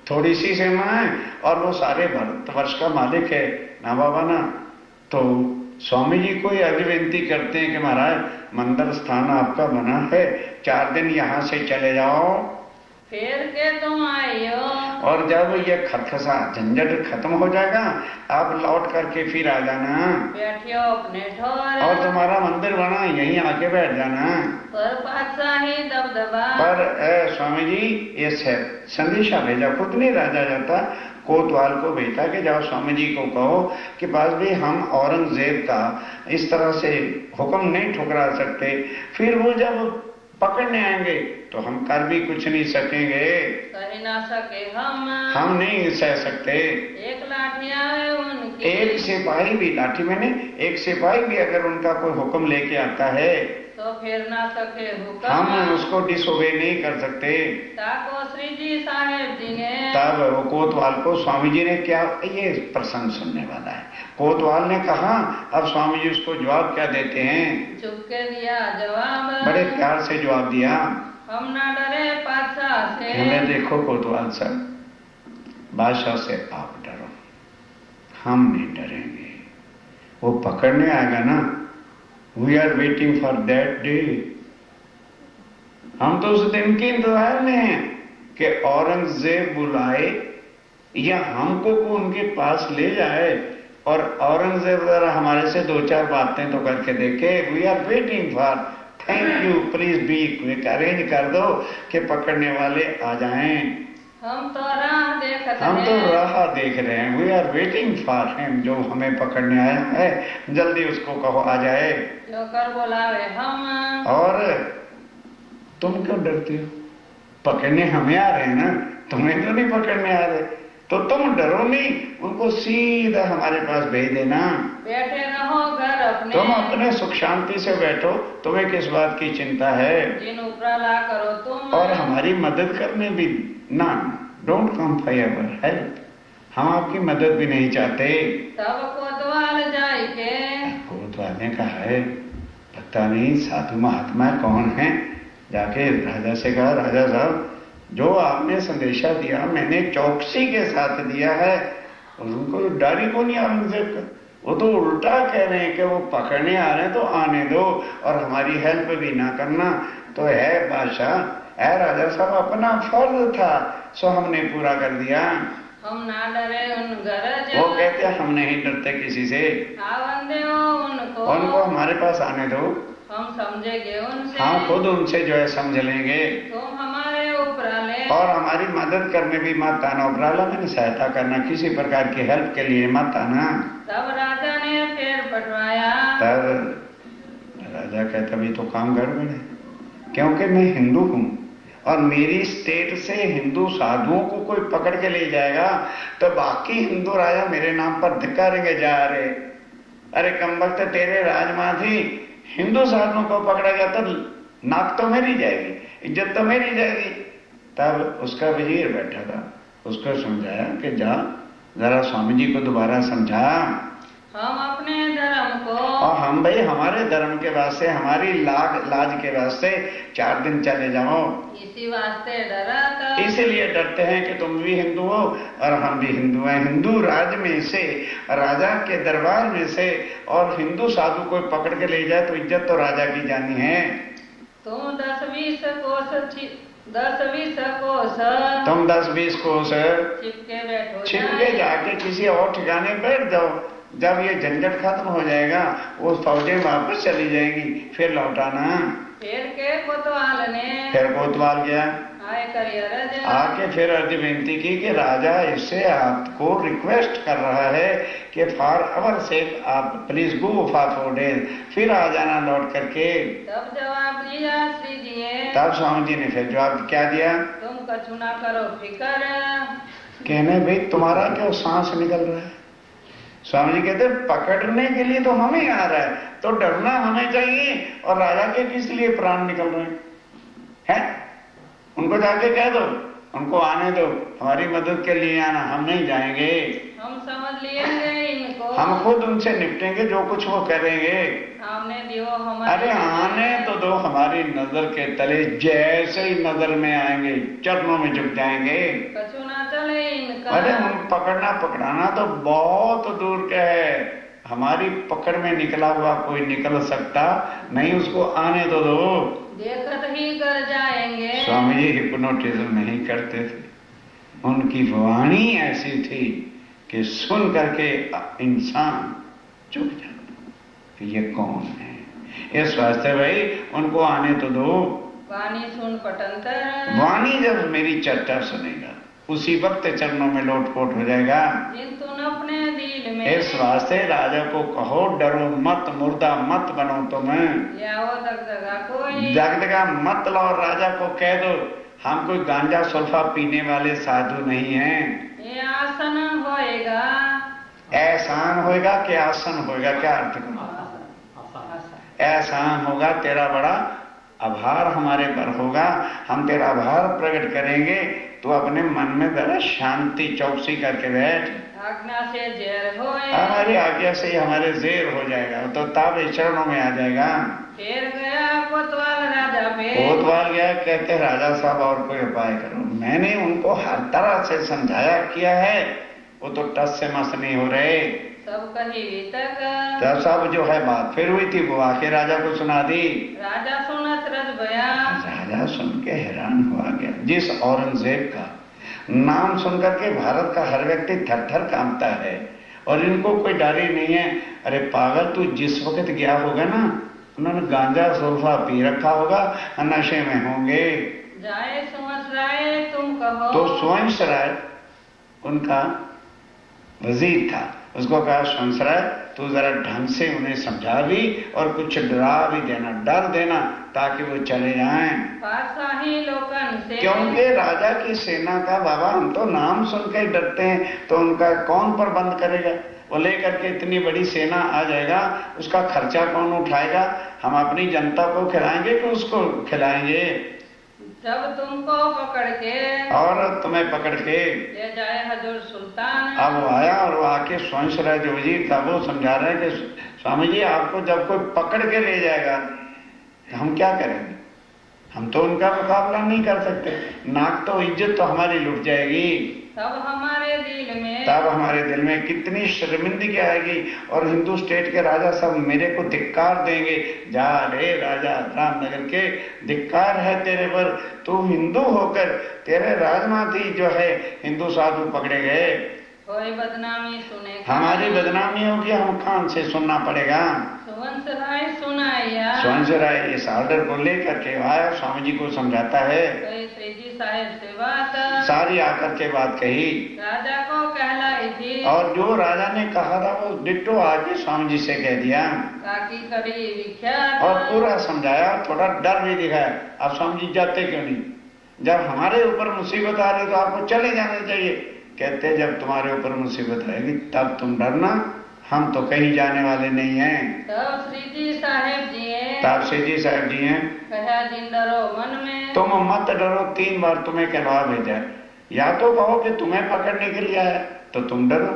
थोड़ी सी सेना है और वो सारे भारतवर्ष का मालिक है ना बाबा ना। तो स्वामी जी को ये अभिविनती करते हैं कि महाराज मंदिर स्थान आपका बना है, 4 दिन यहाँ से चले जाओ, फिर के तुम आइयो। और जब ये खटखसा झंझट खत्म हो जाएगा, आप लौट करके फिर आ जाना। बैठियो अपने ठोर। और तुम्हारा मंदिर बना, यहीं आके बैठ जाना। पर बादशाही दबदबा। पर स्वामी जी ये संदेशा भेजा, खुद नहीं राजा जाता, कोतवाल को भेजा कि जाओ स्वामी जी को कहो कि बस भी हम औरंगजेब का इस तरह से हुक्म नहीं ठुकरा सकते। फिर वो जब पकड़ने आएंगे तो हम कर भी कुछ नहीं सकेंगे, सही ना सके हम नहीं सह सकते। एक लाठियां है उनकी। एक सिपाही भी, लाठी मैंने एक सिपाही भी अगर उनका कोई हुक्म लेके आता है तो फिर ना सके हुक्म, हम उसको डिसोबे नहीं कर सकते। ताको श्री जी साहेब जी ने, तब वो कोतवाल को स्वामी जी ने क्या, ये प्रसंग सुनने वाला है। कोतवाल ने कहा, अब स्वामी जी उसको जवाब क्या देते हैं? चुपके दिया जवाब, बड़े प्यार से जवाब दिया, हम ना डरे बादशाह से। हमें देखो कोतवाल सर, बादशाह से आप डरो, हम नहीं डरेंगे। वो पकड़ने आएगा ना, we are waiting for that day. हम तो उस दिन के इंतजार में हैं कि औरंगजेब बुलाए या हमको को उनके पास ले जाए और औरंगजेब जरा हमारे से दो चार बातें तो करके देखे। We are waiting for, thank you, please be quick, arrange कर दो कि पकड़ने वाले आ जाएं। हम तो राह देखते हम तो हैं, राह देख रहे हैं। We are waiting for him, जो हमें पकड़ने आया है, जल्दी उसको कहो आ जाए। जो कर बोलावे हम। और तुम क्यों डरते हो? पकड़ने हमें आ रहे हैं ना, तुम्हें तो नहीं पकड़ने आ रहे, तो तुम डरो नहीं, उनको सीधा हमारे पास भेज देना। बैठे रहो घर अपने, तुम अपने सुख शांति से बैठो, तुम्हें किस बात की चिंता है? जिन उपराला करो तुम, और हमारी मदद करने भी ना, don't come for our help, हम आपकी मदद भी नहीं चाहते। तब कोतवाल जाए के, कोतवाल ने कहा है, पता नहीं साधु महात्मा कौन है। जाके राजा से कहा, राजा साहब जो आपने संदेशा दिया मैंने चौकसी के साथ दिया है, और उनको डर ही को नहीं औरंगजेब का। वो तो उल्टा कह रहे हैं कि वो पकड़ने आ रहे हैं तो आने दो और हमारी हेल्प भी ना करना। तो है बादशाह, है राजा साहब, अपना फर्ज था सो हमने पूरा कर दिया। हम ना डरे उन गरज, वो कहते हम नहीं डरते किसी से, आवन दे उनको, उनको हमारे पास आने दो, हम समझेंगे उनसे, हम खुद उनसे जो है समझ लेंगे, तुम हमारे उपराले, और हमारी मदद करने भी मत आना। उपराला मैंने सहायता करना, किसी प्रकार की हेल्प के लिए मत आना। तब राजा ने फिर पटवाया, तब राजा कहता भी तो काम गड़बड़ है, क्योंकि मैं हिंदू हूं और मेरी स्टेट से हिंदू साधुओं को कोई पकड़ के ले जाएगा तो बाकी हिंदू राजा मेरे नाम पर धिक्कारेंगे जा रहे। अरे कमबख्त, तेरे राजमाधी हिंदू साधुओं को पकड़ा गया तो नाक तो मेरी जाएगी, इज्जत तो मेरी जाएगी। तब उसका वजीर बैठा था, उसको समझाया कि जा जरा स्वामी जी को दोबारा समझा, हम अपने धर्म को, और हम भाई हमारे धर्म के वास्ते, हमारी लाज के वास्ते 4 दिन चले जाओ, इसी वास्ते डरा, इसलिए डरते हैं कि तुम भी हिंदू हो और हम भी हिंदू हैं। हिंदू राज में से, राजा के दरबार में से, और हिंदू साधु को पकड़ के ले जाए तो इज्जत तो राजा की जानी है। तुम 10-20 कोस, तुम 10-20 कोस चिपके बैठो, छिपके जाके किसी और ठिकाने बैठ जाओ। जब ये झंझट खत्म हो जाएगा वो फौजें वापस चली जाएगी, फिर लौटाना। फिर के कोतवाल ने, फिर कोतवाल गया, आए करी अरज, आके फिर अर्ज बेनती की कि राजा इससे आपको रिक्वेस्ट कर रहा है कि फॉर अवर सेक आप प्लीज गो फॉर 4 डेज, फिर आ जाना लौट करके। तब जवाब दिया श्री जी ने, तब स्वामी जी ने फिर जवाब क्या दिया? तुम कछु ना करो फिकर, कहने भाई तुम्हारा क्यों सांस निकल रहा है? स्वामी जी कहते पकड़ने के लिए तो हमें आ रहा है, तो डरना हमें चाहिए, और राजा के किस लिए प्राण निकल रहे हैं? उनको जाके कह दो, उनको आने दो, हमारी मदद के लिए आना, हम नहीं जाएंगे, हम समझ लेंगे इनको, हम खुद उनसे निपटेंगे जो कुछ वो करेंगे। हमने दियो हमारे, अरे आने तो दो, हमारी नजर के तले जैसे ही नजर में आएंगे चरणों में झुक जाएंगे। कछु ना चले इनका, अरे हम पकड़ना पकड़ाना तो बहुत दूर का है, हमारी पकड़ में निकला हुआ कोई निकल सकता नहीं, उसको आने तो दो, देखत ही कर जाएंगे। स्वामी जी हिप्नोटिज्म नहीं करते थे, उनकी वाणी ऐसी थी कि सुन करके इंसान चुप जाता कि ये कौन है। इस वास्ते भाई उनको आने तो दो, वाणी सुन पटंतर, वाणी जब मेरी चर्चा सुनेगा उसी वक्त चरणों में लोटपोट हो जाएगा। जिन तुम अपने दिल में, इस वास्ते राजा को कहो डरो मत, मुर्दा मत बनो तुम, आओ दगदगा कोई, दगदगा मत लाओ। राजा को कह दो हम कोई गांजा सुल्फा पीने वाले साधु नहीं हैं। ये आसन होएगा, एहसान होएगा कि आसन होएगा, क्या अर्थ करो? ऐसा होगा, तेरा बड़ा आभार हमारे पर होगा, हम तेरा आभार प्रकट करेंगे, तो अपने मन में जरा शांति चौकसी करके बैठ। आज्ञा से जेर होए, हमारी आज्ञा से ही हमारे जेर हो जाएगा, तो ताब चरणों में आ जाएगा। फिर गया कोतवाल राजा पे, कोतवाल गया, कहते राजा साहब और कोई उपाय करो। मैंने उनको हर तरह से समझाया किया है, वो तो टस से मस नहीं हो रहे। सब कही तक तब सब जो है बात फिर हुई थी, वो आके राजा को सुना दी। राजा सुनत रज बया, राजा सुन के हैरान हुआ गया। जिस औरंगजेब का नाम सुनकर के भारत का हर व्यक्ति थर थर कांपता है, और इनको कोई डर ही नहीं है। अरे पागल, तू जिस वक्त गया होगा ना, उन्होंने गांजा सोल्फा पी रखा होगा, नशे में होंगे। जाए सुमसराय तुम कहो, तो सुवंशराय उनका वजीर था, उसको कहा सुवंशराय तू जरा ढंग से उन्हें समझा भी और कुछ डरा भी देना, डर देना, ताकि वो चले जाएं। पातशाही लोकन से, क्योंकि राजा की सेना का बाबा हम तो नाम सुन के डरते हैं, तो उनका कौन प्रबंध करेगा? वो लेकर के इतनी बड़ी सेना आ जाएगा, उसका खर्चा कौन उठाएगा? हम अपनी जनता को खिलाएंगे कि उसको खिलाएंगे? जब तुमको पकड़ के, और तुम्हें पकड़ के ले जाए हजूर सुल्तान। अब वो आया, और वो आके सुवंशराय जो वजीर था वो समझा रहे हैं कि स्वामी जी आपको जब कोई पकड़ के ले जाएगा तो हम क्या करेंगे? हम तो उनका मुकाबला नहीं कर सकते, नाक तो इज्जत तो हमारी लुट जाएगी। तब हमारे दिल में कितनी शर्मिंदगी आएगी, और हिंदू स्टेट के राजा सब मेरे को धिक्कार देंगे। जा रे राजा रामनगर के, धिक्कार है तेरे पर, तू हिंदू होकर तेरे राजमाती जो है हिंदू साधु पकड़े गए, कोई बदनामी सुने, हमारी बदनामी होगी, हम कान से सुनना पड़ेगा। सुवंशराय सुनाया, सुवंशराय इस ऑर्डर को लेकर के आया, स्वामी जी को समझाता है, श्री जी साहेब से बात सारी आकर के बात कही, राजा को कहलाई थी, और जो राजा ने कहा था वो डिट्टो आके स्वामी जी से कह दिया, ताकि करी विख्यात, और पूरा समझाया, थोड़ा डर भी दिखाया। अब स्वामी जी जाते क्यों नहीं? जब हमारे ऊपर मुसीबत आ रही तो आपको चले जाना चाहिए। कहते जब तुम्हारे ऊपर मुसीबत आएगी तब तुम डरना, हम तो कहीं जाने वाले नहीं हैं। तब श्री जी साहेब जी हैं, कहा दिन डरो मन में, तुम मत डरो, 3 बार तुम्हें कहवा भेजा, या तो कहो कि तुम्हें पकड़ने के लिए आया तो तुम डरो,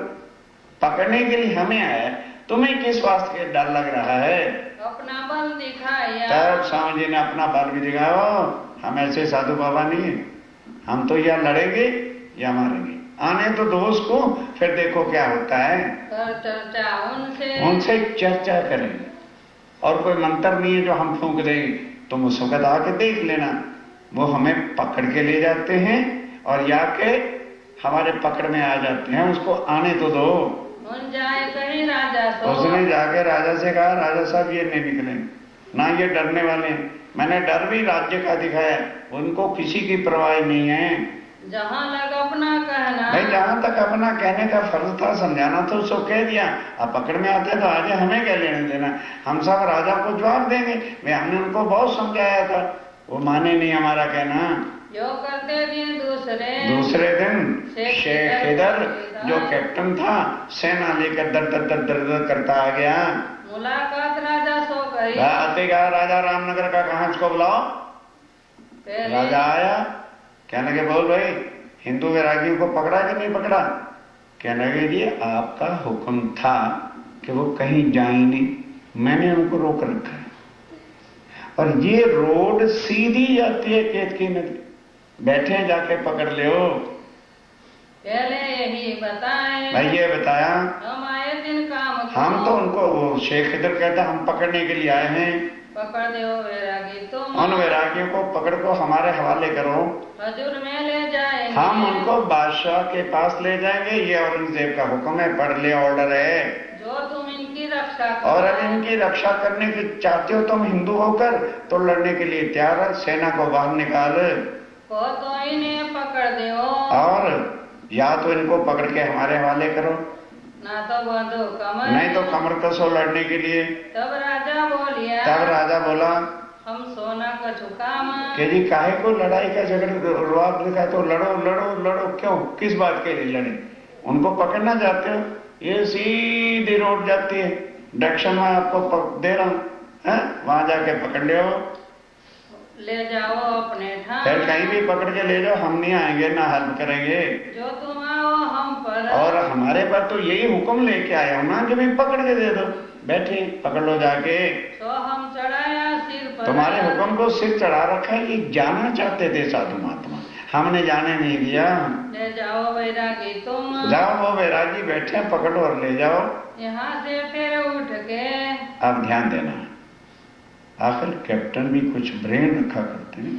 पकड़ने के लिए हमें आया, तुम्हें किस वास्ते के डर लग रहा है? अपना बल दिखाया, तब स्वामी जी ने अपना बल भी दिखाया। हम ऐसे साधु बाबा नहीं है, हम तो या लड़ेंगे या मारेंगे, आने तो दो उसको, फिर देखो क्या होता है। कर चर्चा उनसे चर्चा करेंगे, और कोई मंत्र नहीं है जो हम फूंक देंगे, तुम उस वक्त आके देख लेना। वो हमें पकड़ के ले जाते हैं और या के हमारे पकड़ में आ जाते हैं, उसको आने तो दो। जाए कहीं राजा तो, उसने जाके राजा से कहा राजा साहब ये नहीं निकलेंगे ना, ये डरने वाले हैं। मैंने डर भी राज्य का दिखाया, उनको किसी की परवाह नहीं है। जहाँ लग अपना कहना, भाई जहां तक अपना कहने का फर्ज था, समझाना तो उसको कह दिया। अब पकड़ में आते तो आज हमें क्या लेने देना, हम सब राजा को जवाब देंगे। हमने उनको बहुत समझाया था, वो माने नहीं हमारा कहना। जो करते दिन दूसरे दिन शेख हैदर जो कैप्टन था, सेना लेकर दर दर दर दर दर करता आ गया। मुलाकात राजा सो गई, आते कहा राजा रामनगर का, कहाँ इसको बुलाओ। राजा आया, कहने लगे बोल भाई हिंदू वैरागियों को पकड़ा कि नहीं पकड़ा? कहने लगे जी आपका हुक्म था कि वो कहीं जाए नहीं, मैंने उनको रोक रखा है, और ये रोड सीधी जाती है केतकी नदी, बैठे जाके पकड़ ले। पहले यही बताए, भाई ये बताया, हम आए दिन काम, हम तो उनको, वो शेख इधर कहता हम पकड़ने के लिए आए हैं, पकड़ दो वैरागी तुम, उन वैरागियों को पकड़ को हमारे हवाले करो, हजूर में ले जाएंगे, हम उनको बादशाह के पास ले जाएंगे। ये औरंगजेब का हुक्म है, पढ़ ले, ऑर्डर है, जो तुम इनकी रक्षा करो। और अब इनकी रक्षा करने की चाहते हो तुम हिंदू होकर, तो लड़ने के लिए तैयार है, सेना को बाहर निकाल को तो इन्हें पकड़ दो, और या तो इनको पकड़ के हमारे हवाले करो, ना तो बांधो कमर, नहीं तो कमर कसो लड़ने के लिए। तब राजा बोला, हम सोना का झुकाम, कि जी काहे को लड़ाई का झगड़ा रुआब दिखा, तो लड़ो लड़ो लड़ो, क्यों, किस बात के लिए लड़े? उनको पकड़ना चाहते हो? ये सीधी रोड जाती है, डायरेक्शन में आपको दे रहा हूं, वहां जाके पकड़ लो, ले जाओ अपने ठाम, फिर कहीं भी पकड़ के ले जाओ, हम नहीं आएंगे ना हेल्प करेंगे, जो तुम आओ हम पर। और हमारे पर तो यही हुक्म लेके आया हूं ना कि भाई पकड़ के दे दो, बैठे पकड़ लो जाके। तो हम चढ़ाया सिर पर, तुम्हारे हुक्म को सिर चढ़ा रखा है। ये जाना चाहते थे साधु महात्मा, हमने जाने नहीं दिया। ले जाओ वैरागी तुम, जाओ वो वैरागी बैठे पकड़ो और ले जाओ। यहाँ से फिर उठ के, अब ध्यान देना, आखिर कैप्टन भी कुछ ब्रेन रखा करते हैं।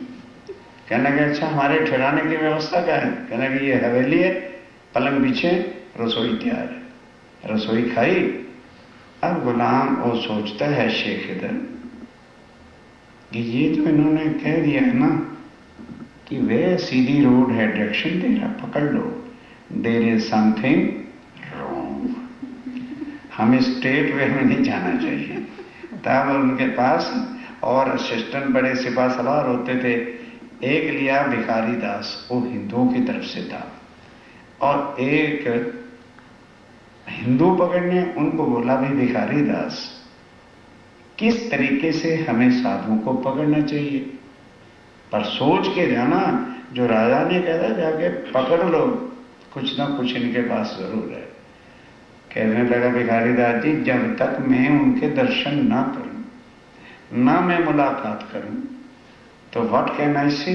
कहने लगे अच्छा हमारे ठहराने की व्यवस्था क्या है? कहने लगे ये हवेली है, पलंग बिछे, रसोई तैयार है, रसोई खाई। अब गुलाम वो सोचता है शेख इधर कि ये तो इन्होंने कह दिया है ना कि वे सीधी रोड है, डायरेक्शन दे रहा, पकड़ लो, देयर इज समथिंग रॉन्ग, हमें स्ट्रेट वे में नहीं जाना चाहिए। तब उनके पास और असिस्टेंट बड़े सिपा सलार होते थे। एक लिया भिखारी दास, वो हिंदुओं की तरफ से था, और एक हिंदू पकड़ने, उनको बोला भी भिखारी दास किस तरीके से हमें साधुओं को पकड़ना चाहिए, पर सोच के जाना, जो राजा ने कहा जाके पकड़ लो, कुछ ना कुछ इनके पास जरूर है। कहने लगा भिखारी दास जी, जब तक मैं उनके दर्शन ना करूं, ना मैं मुलाकात करूं, तो व्हाट कैन आई से,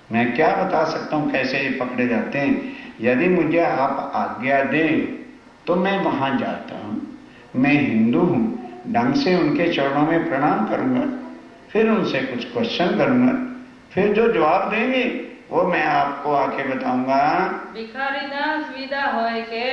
मैं क्या बता सकता हूं कैसे ये पकड़े जाते हैं। यदि मुझे आप आज्ञा दें तो मैं वहां जाता हूं, मैं हिंदू हूं, ढंग से उनके चरणों में प्रणाम करूंगा, फिर उनसे कुछ क्वेश्चन करूंगा, फिर जो जवाब देंगे वो मैं आपको आके बताऊंगा। भिखारी दास विदा होए के,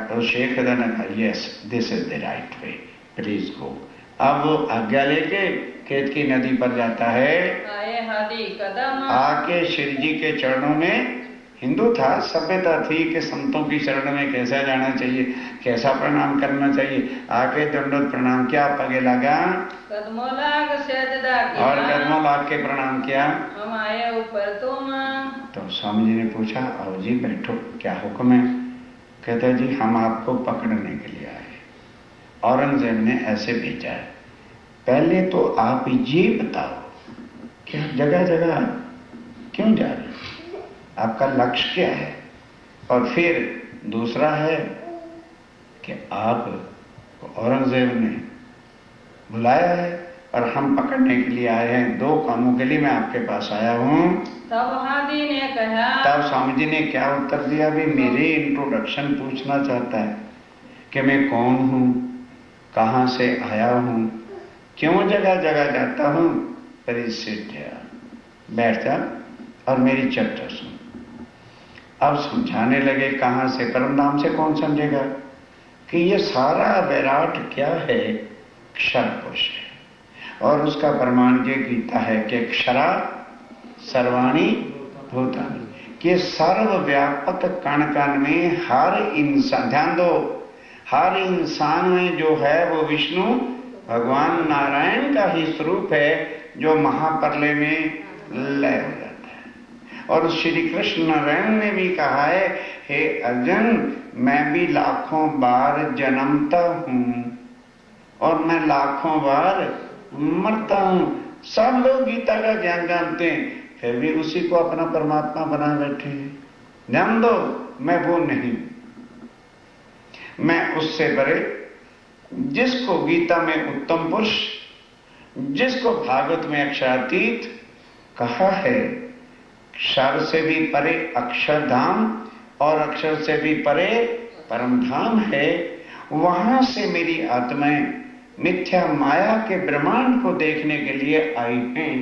तो शेख ने कहा yes this is the right way, please go. अब वो आज्ञा लेके खेत की नदी पर जाता है। आए हादी कदम, आके श्री जी के चरणों में, हिंदू था, सभ्यता थी कि संतों की शरण में कैसा जाना चाहिए, कैसा प्रणाम करना चाहिए। आके दंडोत प्रणाम किया, पगे लगा, कदमों लाग सजदा किया, और कदमों लाग के प्रणाम किया। हम आए ऊपर तुम। तो स्वामी जी ने पूछा, आओ जी बैठो, क्या हुक्म है? कहते जी हम आपको पकड़ने के लिए आए, औरंगजेब ने ऐसे भेजा है। पहले तो आप ये बताओ क्या जगह जगह क्यों जा रहे, आपका लक्ष्य क्या है? और फिर दूसरा है कि आप औरंगजेब ने बुलाया है और हम पकड़ने के लिए आए हैं, दो कामों के लिए मैं आपके पास आया हूं। तब हादी ने कहा, तब स्वामी जी ने क्या उत्तर दिया? भी मेरे इंट्रोडक्शन पूछना चाहता है कि मैं कौन हूं, कहां से आया हूं, क्यों जगह जगह जाता हूं। परिसिट बैठ जा और मेरी चर्चा सुन। अब समझाने लगे कहां से, परम नाम से कौन समझेगा कि ये सारा विराट क्या है, क्षर पुरुष है, और उसका प्रमाण ये गीता है कि क्षरा सर्वाणी भूतानि, कि सर्वव्यापक कण कण में हर इंसान, ध्यान दो, हर इंसान में जो है वो विष्णु भगवान नारायण का ही स्वरूप है, जो महाप्रलय में लय हो जाता है। और श्री कृष्ण नारायण ने भी कहा है, हे अर्जुन मैं भी लाखों बार जन्मता हूं और मैं लाखों बार मरता हूं। सब लोग गीता का ज्ञान जानते हैं, फिर भी उसी को अपना परमात्मा बना बैठे हैं। ध्यान दो, मैं वो नहीं, मैं उससे परे, जिसको गीता में उत्तम पुरुष, जिसको भागवत में अक्षरातीत कहा है, क्षर से भी परे अक्षरधाम और अक्षर से भी परे परम धाम है, वहां से मेरी आत्माएं मिथ्या माया के ब्रह्मांड को देखने के लिए आई हैं,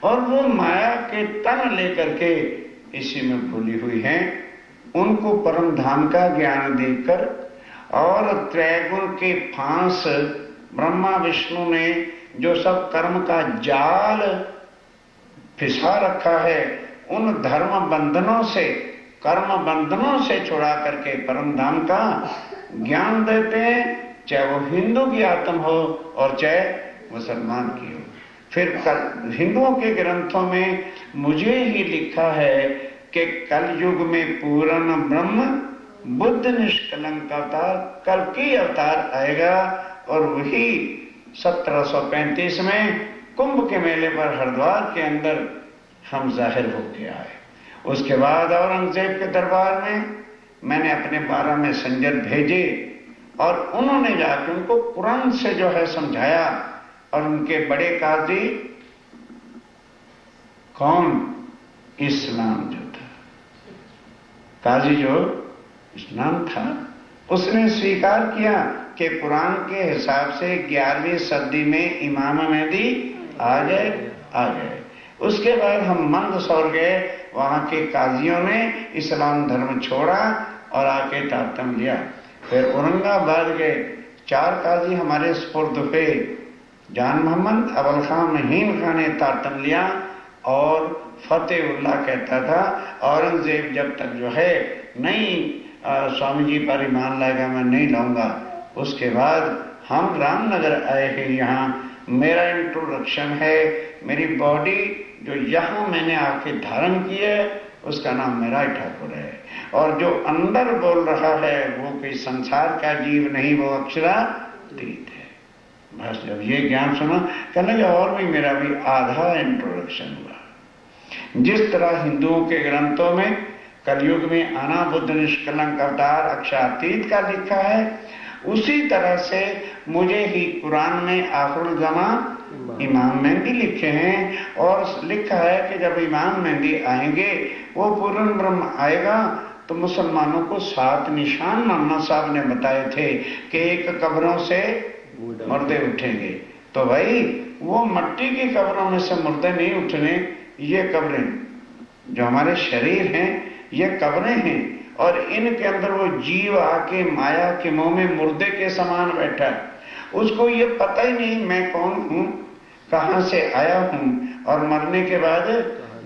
और वो माया के तन लेकर के इसी में भूली हुई हैं। उनको परम धाम का ज्ञान देकर और त्रैगुण के फांस ब्रह्मा विष्णु ने जो सब कर्म का जाल फिसा रखा है, उन धर्म बंधनों से, कर्म बंधनों से छुड़ा करके परम धाम का ज्ञान देते हैं, चाहे वो हिंदू की आत्म हो और चाहे मुसलमान की हो। फिर हिंदुओं के ग्रंथों में मुझे ही लिखा है कि कलयुग में पूर्ण ब्रह्म बुद्ध निष्कलंक अवतार, कल की अवतार आएगा, और वही 1735 में कुंभ के मेले पर हरिद्वार के अंदर हम जाहिर होके आए। उसके बाद औरंगजेब के दरबार में मैंने अपने 12 मैसेंजर भेजे और उन्होंने जाकर उनको कुरान से जो है समझाया। और उनके बड़े काजी कौन? इस्लाम जो था, काजी जो इस्लाम था, उसने स्वीकार किया कि कुरान के हिसाब से 11वीं सदी में इमाम मेहदी आ गए। उसके बाद हम मंदसौर गए, वहां के काजियों ने इस्लाम धर्म छोड़ा और आके तारतम लिया। फिर औरंगाबाद गए, 4 काजी हमारे सुपुर्द हुए। जान मोहम्मद, अबुल खान, नहीम खान ने तारतम लिया और फतेहुल्लाह कहता था औरंगजेब जब तक जो है नहीं स्वामी जी पर ईमान लाएगा मैं नहीं लाऊंगा। उसके बाद हम रामनगर आए हैं। यहाँ मेरा इंट्रोडक्शन है, मेरी बॉडी जो यहाँ मैंने आके धारण की है उसका नाम मेरा ठाकुर है। और जो अंदर बोल रहा है वो कोई संसार का जीव नहीं, वो अक्षरातीत है। बस जब ये ज्ञान सुना कहने लगे और भी मेरा भी आधा इंट्रोडक्शन हुआ। जिस तरह हिंदुओं के ग्रंथों में कलयुग में आना बुद्ध निष्कलंक अवतार अक्षरातीत का लिखा है, उसी तरह से मुझे ही कुरान में आखिरुल ज़मा इमाम मेहदी लिखे हैं। और लिखा है कि जब इमाम मेहदी आएंगे, वो पूर्ण ब्रह्म आएगा, तो मुसलमानों को 7 निशान मोहम्मद साहब ने बताए थे कि एक कब्रों से मुर्दे उठेंगे। तो भाई वो मट्टी की कब्रों में से मुर्दे नहीं उठने, ये कब्रें जो हमारे शरीर हैं ये कब्रें हैं और इनके अंदर वो जीव आके माया के मुंह में मुर्दे के समान बैठा है। उसको ये पता ही नहीं मैं कौन हूं, कहां से आया हूं और मरने के बाद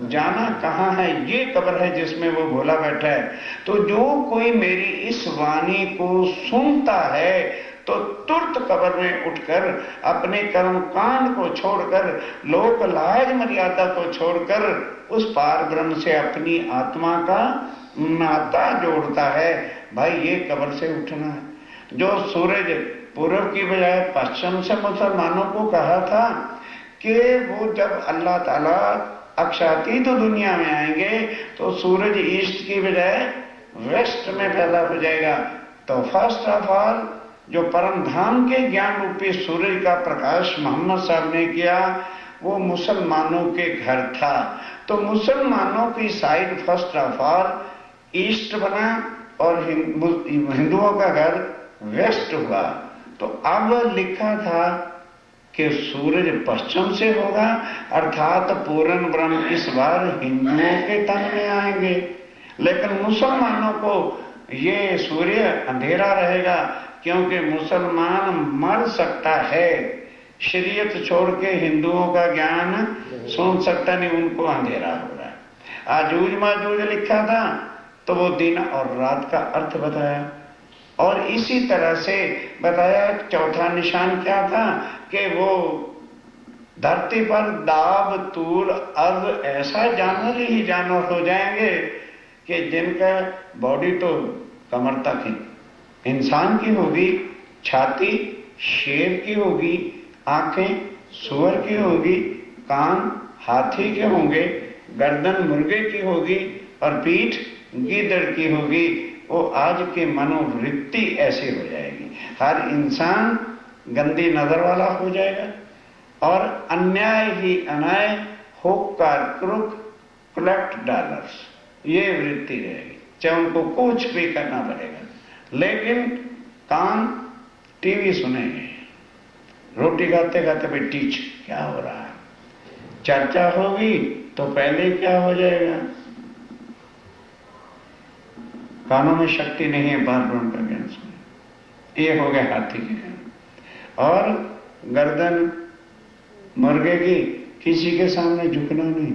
जाना कहां है। ये कब्र है जिसमें वो भोला बैठा है। तो जो कोई मेरी इस वाणी को सुनता है तो तुरंत कब्र में उठकर अपने कर्म कांड को छोड़कर, लोक लाज मर्यादा को छोड़कर उस पार ब्रह्म से अपनी आत्मा का नाता जोड़ता है। भाई ये कब्र से उठना है। जो सूरज पूर्व की बजाय पश्चिम से मुसलमानों को कहा था कि वो जब अल्लाह ताला अक्षातीत दुनिया में आएंगे तो सूरज ईस्ट की बजाय वेस्ट में पैदा हो जाएगा। तो फर्स्ट ऑफ ऑल जो परम धाम के ज्ञान रूपी सूरज का प्रकाश मोहम्मद साहब ने किया वो मुसलमानों के घर था। तो मुसलमानों की side first of all east बना और हिंदुओं का घर वेस्ट हुआ। तो अब लिखा था कि सूरज पश्चिम से होगा, अर्थात पूर्ण ब्रह्म इस बार हिंदुओं के तन में आएंगे। लेकिन मुसलमानों को ये सूर्य अंधेरा रहेगा, क्योंकि मुसलमान मर सकता है, शरीयत छोड़ के हिंदुओं का ज्ञान सुन सकता नहीं, उनको अंधेरा हो रहा है। आजूज माजूज लिखा था तो वो दिन और रात का अर्थ बताया। और इसी तरह से बताया चौथा निशान क्या था कि वो धरती पर दाब तूल अर्ध ऐसा जानवर ही जानवर हो जाएंगे कि जिनका बॉडी तो कमर तक है, इंसान की होगी, छाती शेर की होगी, आंखें सुअर की होगी, कान हाथी के होंगे, गर्दन मुर्गे की होगी और पीठ गीदड़ की होगी। वो आज के मनोवृत्ति ऐसी हो जाएगी, हर इंसान गंदी नजर वाला हो जाएगा और अन्याय ही अन्याय, होकार क्रुक, कलेक्ट डॉलर्स, ये वृत्ति रहेगी, चाहे उनको कुछ भी करना पड़ेगा। लेकिन कान टीवी सुनेंगे, रोटी खाते खाते भी टीच क्या हो रहा है, चर्चा होगी तो पहले क्या हो जाएगा। कानों में शक्ति नहीं है बार बार का ज्ञान सुने, ये हो गया हाथी के ज्ञान। और गर्दन मुर्गे की किसी के सामने झुकना नहीं।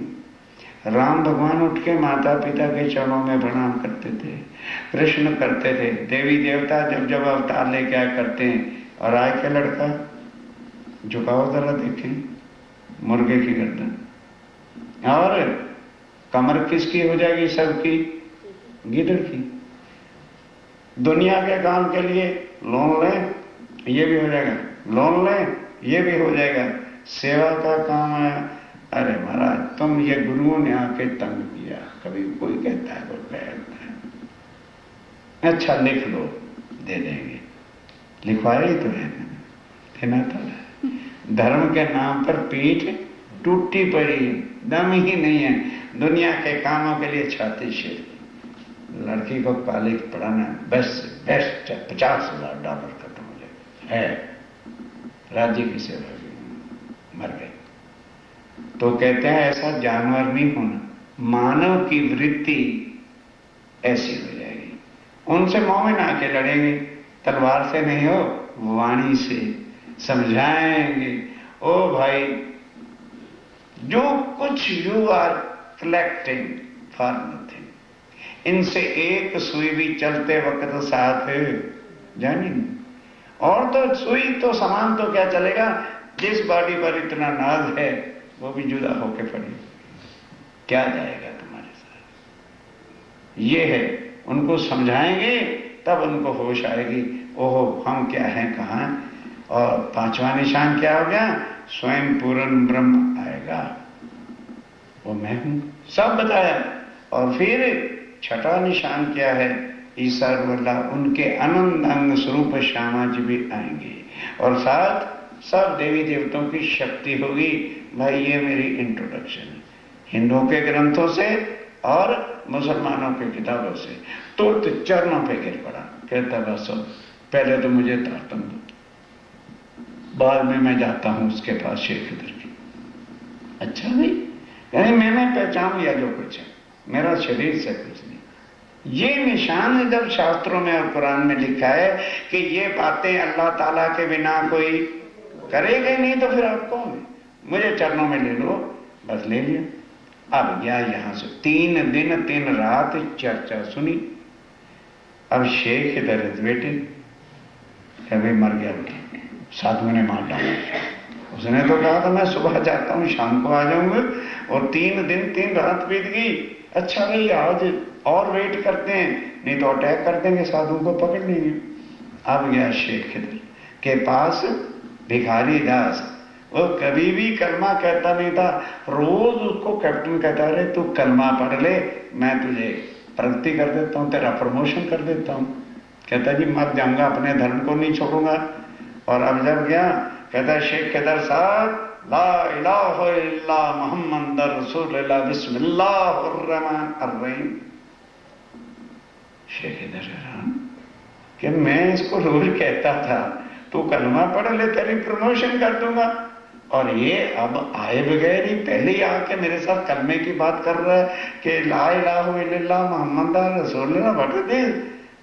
राम भगवान उठ के माता पिता के चरणों में प्रणाम करते थे, कृष्ण करते थे, देवी देवता जब जब अवतार लेके आया करते हैं। और आए के लड़का झुकाओ जरा देखें मुर्गे की गर्दन, और कमर किसकी हो जाएगी, सबकी गिदड़ की। दुनिया के काम के लिए लोन लें, ये भी हो जाएगा, लोन लें ये भी हो जाएगा। सेवा का काम है, अरे महाराज तुम ये गुरुओं ने आके तंग किया, कभी कोई कहता है कोई कहता है, अच्छा लिख लो दे देंगे, लिखवाया ही तो है, देना तो है। धर्म के नाम पर पीठ टूटी पड़ी, दम ही नहीं है, दुनिया के कामों के लिए छाती शेर। लड़की को कॉलेज पढ़ाना बेस्ट $50,000 खत्म हो जाए है, राज्य की सेवा की, मर गए। तो कहते हैं ऐसा जानवर नहीं होना, मानव की वृत्ति ऐसी हो जाएगी। उनसे मुंह में ना के लड़ेंगे, तलवार से नहीं हो, वाणी से समझाएंगे। ओ भाई, जो कुछ you are collecting for nothing, इनसे एक सुई भी चलते वक्त साथ जानी, और तो सुई तो समान तो क्या चलेगा, जिस बॉडी पर इतना नाज है वो भी जुदा होके पड़ी, क्या जाएगा तुम्हारे साथ। ये है, उनको समझाएंगे तब उनको होश आएगी, ओहो हम क्या हैं कहां। और पांचवा निशान क्या हो गया, स्वयं पूर्ण ब्रह्म आएगा, वो मैं हूं, सब बताया। और फिर छठा निशान क्या है, ईश्वर बोला उनके अनंत अंग स्वरूप श्यामा जी भी आएंगे, और साथ सब देवी देवताओं की शक्ति होगी। भाई ये मेरी इंट्रोडक्शन है, हिंदुओं के ग्रंथों से और मुसलमानों की किताबों से। तुरंत चरणों पे गिर पड़ा, कहता बस पहले तो मुझे तारतम दो, बाद में मैं जाता हूं उसके पास शेख खिदर की। अच्छा भाई, यानी मैंने पहचान लिया जो कुछ है, मेरा शरीर से कुछ नहीं। ये निशान जब शास्त्रों में और कुरान में लिखा है कि ये बातें अल्लाह ताला के बिना कोई करेगा नहीं, तो फिर आप कौन है। मुझे चरणों में ले लो, बस ले लिया। अब गया यहां से 3 दिन 3 रात चर्चा सुनी। अब शेख इधर बेटे अभी मर गया, साधुओं ने मार डाला। उसने तो कहा था मैं सुबह जाता हूं शाम को आ जाऊंगा, और 3 दिन 3 रात बीत गई। अच्छा भाई आज और वेट करते हैं, नहीं तो अटैक कर देंगे, साधुओं को पकड़ लेंगे। अब गया शेख इधर के पास भिखारी दास, वो कभी भी कलमा कहता नहीं था। रोज उसको कैप्टन कहता रहे तू कलमा पढ़ ले, मैं तुझे प्रगति कर देता हूं, तेरा प्रमोशन कर देता हूं। कहता जी मर जाऊंगा, अपने धर्म को नहीं छोड़ूंगा। और अब जब गया कहता शेख केदार साहब, ला इलाहा इल्लल्लाह मुहम्मद रसूलुल्लाह बिस्मिल्लाहिर रहमानिर रहीम। शेख केदार हैरान कि मैं इसको रोज कहता था तू कलमा पढ़ ले, तेरी प्रमोशन कर दूंगा, और ये अब आए बगैर ही पहले ही आके मेरे साथ कलमे की बात कर रहा है कि ला इलाहा इल्लल्लाह मुहम्मद रसूलुल्लाह पढ़ दे।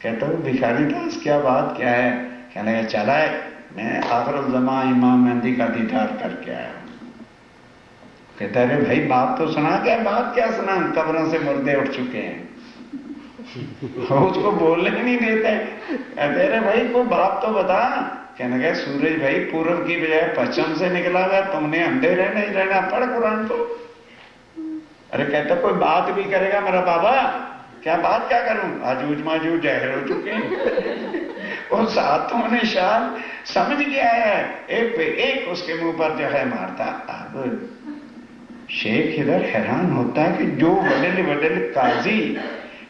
कहता हूँ भिखारी दास क्या बात क्या है। कहने लगा चला है, मैं आखिरुल ज़मा इमाम मेहंदी का दीदार करके आया हूं। कहता है भाई बात तो सुना, क्या बात क्या सुना, कब्रों से मुर्दे उठ चुके हैं। उसको बोलने नहीं देते। कहते अरे भाई कोई बात तो बता। कहने लगा सूरज भाई पूर्व की बजाय पश्चिम से निकला हुआ, तुमने अंधेरे नहीं रहना, पढ़ कुरान को। अरे कहता कोई बात भी करेगा मेरा बाबा, क्या बात क्या करूं, आजूज माजूज जहर हो चुके हैं। वो सातों निशान समझ गया है, एक पे एक उसके मुंह पर जो है मारता। अब शेख इधर हैरान होता है कि जो वडल काजी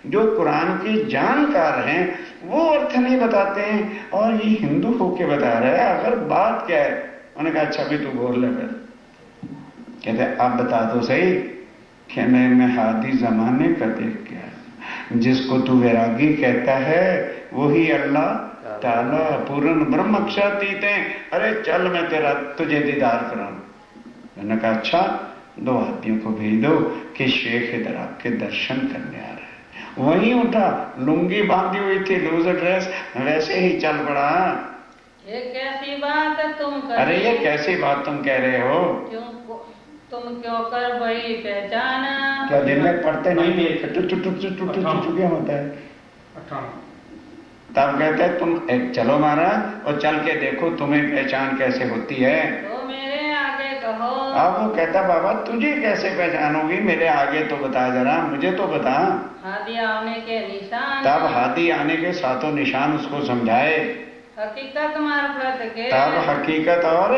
जो कुरान के जानकार हैं वो अर्थ नहीं बताते हैं, और ये हिंदू होके बता रहा है, अगर बात क्या है। उन्होंने कहा अच्छा भी तू बोल ले फिर। कहते अब बता दो सही। कहने मैं हादी जमाने का देख गया, जिसको तू वैरागी कहता है वही अल्लाह ताला पूर्ण ब्रह्म अक्षरातीत है। अरे चल मैं तेरा तुझे दीदार कराऊं। मैंने कहा अच्छा 2 आदमियों को भेज दो कि शेख इधर आपके दर्शन करने आ रहा है। वहीं उठा, लुंगी बांधी हुई थी, लूजर ड्रेस, वैसे ही चल पड़ा। ये कैसी बात है तुम कर, अरे ये कैसी बात तुम कह रहे हो, तुम क्यों कर बड़ी पहचाना। क्या दिन में पढ़ते नहीं, क्या होता है। तब कहते हैं तुम एक चलो महाराज और चल के देखो तुम्हें पहचान कैसे होती है। तो मेरे आगे कहो। अब वो कहता बाबा तुझे कैसे पहचानोगी, मेरे आगे तो बता जरा, मुझे तो बता। हादी आने के निशान। तब हादी आने के 7 निशान उसको समझाए। हकीकत मार्फत के। तब हकीकत और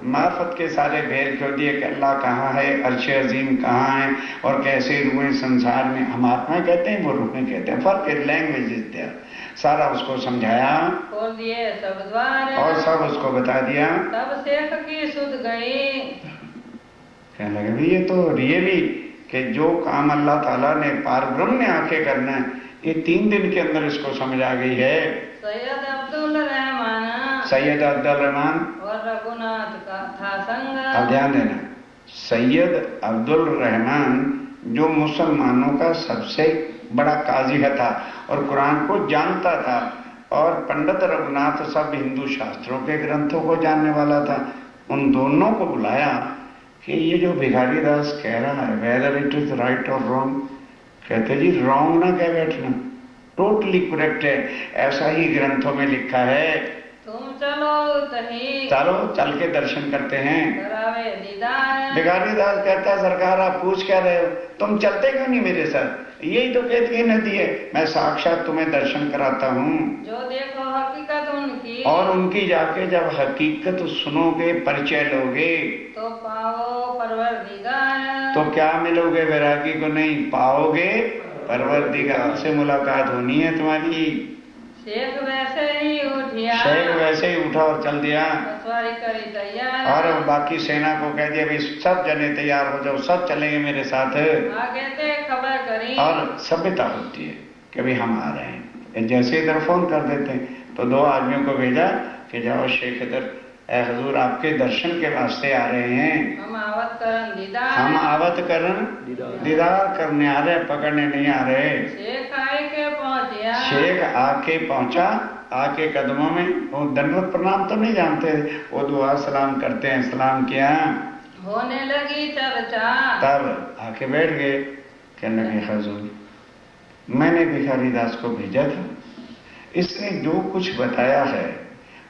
मार्फत के सारे भेद खोल दिए कि अल्लाह कहाँ है, अर्श अजीम कहाँ है और कैसे रूहें संसार में, हम आत्मा कहते हैं वो रूहें कहते हैं, फर्क है, लैंग्वेज इज देयर। सारा उसको समझाया, खोल दिए सब द्वार, और सब उसको बता दिया। तब शेख की सुध गई। कहने लगे भाई ये तो रियली कि जो काम अल्लाह ताला ने पार ब्रह्म में आके करना है, ये 3 दिन के अंदर इसको समझ आ गई है। सैयद अब्दुल रहमान, सैयद अब्दुल रहमान और रघुनाथ का था संग। अब ध्यान देना, सैयद अब्दुल रहमान जो मुसलमानों का सबसे बड़ा काजी था और कुरान को जानता था, और पंडित रघुनाथ सब हिंदू शास्त्रों के ग्रंथों को जानने वाला था, उन दोनों को बुलाया कि ये जो भिखारी दास कह रहा है वेदर इट इज राइट और रॉन्ग, कहते जी रॉन्ग ना कह बैठना, टोटली करेक्ट है, ऐसा ही ग्रंथों में लिखा है। तुम चलो तही, चलो चल के दर्शन करते हैं। करावे दीदार। भिखारी दास कहता है सरकार आप पूछ क्या रहे हो, तुम चलते क्यों नहीं मेरे साथ, यही तो कैद की नदी है, मैं साक्षात तुम्हें दर्शन कराता हूँ। जो देखो हकीकत उनकी, और उनकी जाके जब हकीकत सुनोगे, परिचय लोगे, तो पाओ परवरदिगार। तो क्या मिलोगे, वैरागी को नहीं, पाओगे परवरदिगार से मुलाकात होनी है तुम्हारी। शेख वैसे ही उठिया, शेख वैसे ही उठा और चल दिया, सवारी करी तैयार, और बाकी सेना को कह दिया भाई सब जने तैयार हो जाओ, सब चलेंगे मेरे साथ। आगे ते खबर करी, और सभ्यता होती है कि भाई हम आ रहे हैं, जैसे इधर फोन कर देते हैं तो 2 आदमियों को भेजा कि जाओ शेख इधर, ऐ हुजूर आपके दर्शन के वास्ते आ रहे हैं, हम आवत करन दीदार, हम आवत करन दीदार करने आ रहे, पकड़ने नहीं आ रहे। शेख आए के पहुंचिया, शेख आके पहुंचा, आके कदमों में, वो दंडवत प्रणाम तो नहीं जानते, वो दुआ सलाम करते हैं, सलाम किया, होने लगी चर्चा, तब आके बैठ गए। कहने लगे हुजूर मैंने भिखारी दास को भेजा था, इसने जो कुछ बताया है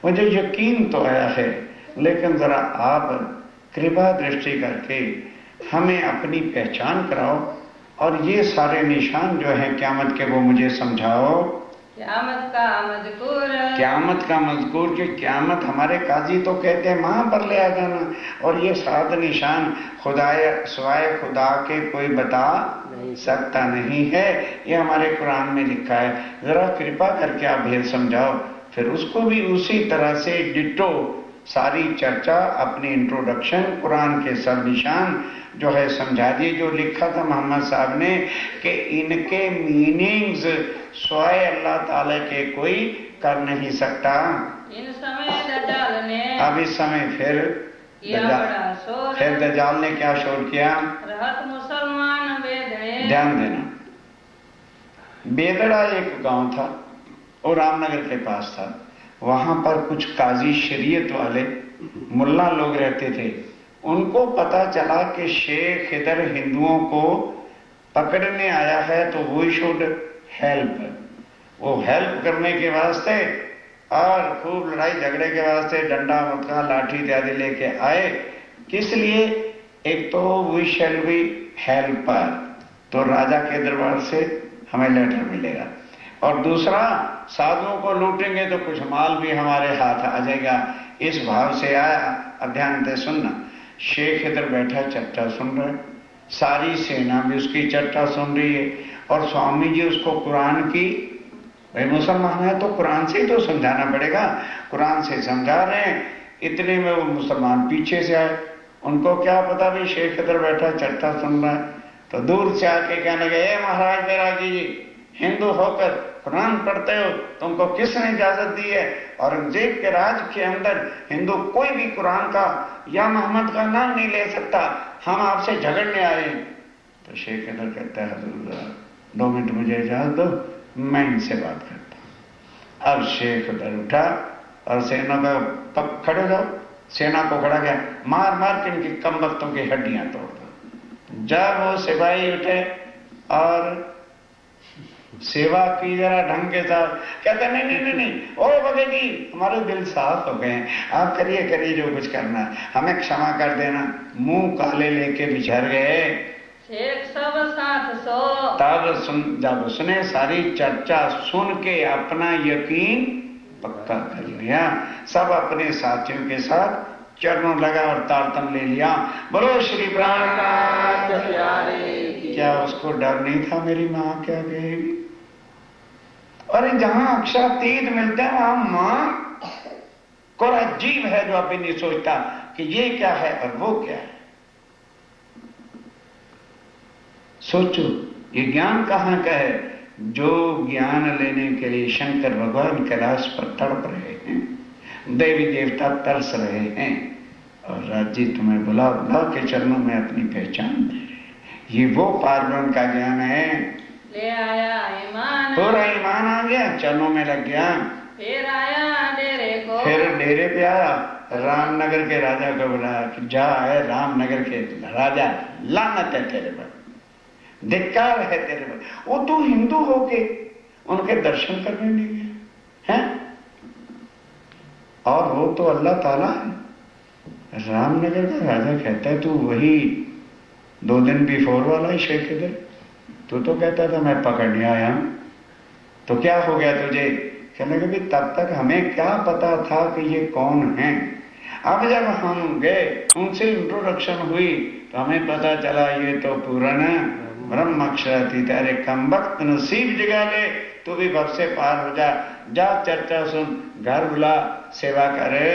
मुझे यकीन तो आया है, लेकिन जरा आप कृपा दृष्टि करके हमें अपनी पहचान कराओ और ये सारे निशान जो हैं क़यामत के वो मुझे समझाओ। क़यामत का मज़कूर, क़यामत का मज़कूर, कि क़यामत हमारे काजी तो कहते हैं वहां पर ले आ जाना, और ये 7 निशान खुदाए सिवाय खुदा के कोई बता सकता नहीं है, ये हमारे कुरान में लिखा है, जरा कृपा करके आप भेद समझाओ। फिर उसको भी उसी तरह से डिटो सारी चर्चा, अपनी इंट्रोडक्शन, कुरान के सब निशान जो है समझा दिए, जो लिखा था मोहम्मद साहब ने कि इनके मीनिंग्स स्वयं अल्लाह ताला के कोई कर नहीं सकता। इन समय दज्जाल ने, अब इस समय फिर दज्जाल ने क्या शोर किया, रहत मुसलमान बेदड़े। ध्यान देना, बेदड़ा एक गांव था और रामनगर के पास था, वहां पर कुछ काजी शरीयत वाले मुल्ला लोग रहते थे, उनको पता चला कि शेख इधर हिंदुओं को पकड़ने आया है तो वी शुड हेल्प, वो हेल्प करने के वास्ते और खूब लड़ाई झगड़े के वास्ते डंडा मुटका लाठी इत्यादि लेके आए। किस लिए, एक तो वी शैल बी हेल्पर, तो राजा के दरबार से हमें लेटर मिलेगा, और दूसरा साधुओं को लूटेंगे तो कुछ माल भी हमारे हाथ आ जाएगा, इस भाव से आया। अब ध्यान से सुनना, शेख इधर बैठा चर्चा सुन रहा है, सारी सेना भी उसकी चर्चा सुन रही है, और स्वामी जी उसको कुरान की, भाई मुसलमान है तो कुरान से ही तो समझाना पड़ेगा, कुरान से समझा रहे हैं। इतने में वो मुसलमान पीछे से आए, उनको क्या पता भाई शेख इधर बैठा चर्चा सुन रहा है, तो दूर से आके कहने लगे, ए महाराज बैरागी जी, हिंदू होकर कुरान पढ़ते हो, तुमको किसने इजाजत दी है? औरंगजेब के राज के अंदर हिंदू कोई भी कुरान का या मोहम्मद का नाम नहीं ले सकता, हम आपसे झगड़ने आए। तो शेख इधर कहता है, हुजूर 2 मिनट मुझे इजाजत दो, मैं इनसे बात करता हूं। अब शेख उधर उठा और सेना का खड़े जाओ, सेना को खड़ा गया, मार मार के इनकी कमबख्तों की हड्डियां तोड़ दो। जब वो सिपाही उठे और सेवा की जरा ढंग के साथ, कहते नहीं नहीं नहीं नहीं, ओ बगेगी, हमारे दिल साफ हो गए हैं, आप करिए करिए जो कुछ करना है, हमें क्षमा कर देना। मुंह काले लेके बिछड़ गए। शेख सब साथ सो, तब जब उसने सारी चर्चा सुन के अपना यकीन पक्का कर लिया, सब अपने साथियों के साथ चरणों लगा और तारतम ले लिया। बोलो श्री प्राणनाथ प्यारे। क्या उसको डर नहीं था मेरी माँ क्या कहेगी? अरे जहां अक्षरातीत मिलते हैं वहां मां को अजीब है जो अभी नहीं सोचता कि ये क्या है और वो क्या है। सोचो ये ज्ञान कहां का है? जो ज्ञान लेने के लिए शंकर भगवान कैलाश पर तड़प रहे हैं, देवी देवता तरस रहे हैं और राज्य तुम्हें बुला बुला के चरणों में अपनी पहचान दे रहे हैं। ये वो पार्वण का ज्ञान है। ले आया ईमान, पूरा ईमान आ गया, चरणों में लग गया। फिर आया डेरे को, फिर डेरे पे आया, रामनगर के राजा को बुलाया कि जा है रामनगर के राजा, लानत है तेरे पर, धिक्कार है तेरे पर। वो तू हिंदू होके उनके दर्शन करने नहीं गया है? और वो तो अल्लाह ताला है। रामनगर का राजा कहता है तू वही 2 दिन बिफोर वाला ही शेख इधर, तू तो कहता था मैं पकड़ने आया हूं, तो क्या हो गया तुझे? कहने लगे भी तब तक हमें क्या पता था कि ये कौन है। अब जब हम गए उनसे इंट्रोडक्शन हुई तो हमें पता चला ये तो पूर्ण ब्रह्म अक्षरातीत। अरे कमबख्त नसीब जगा ले, तू भी भव से पार हो जा, जा चर्चा सुन, घर बुला, सेवा करे।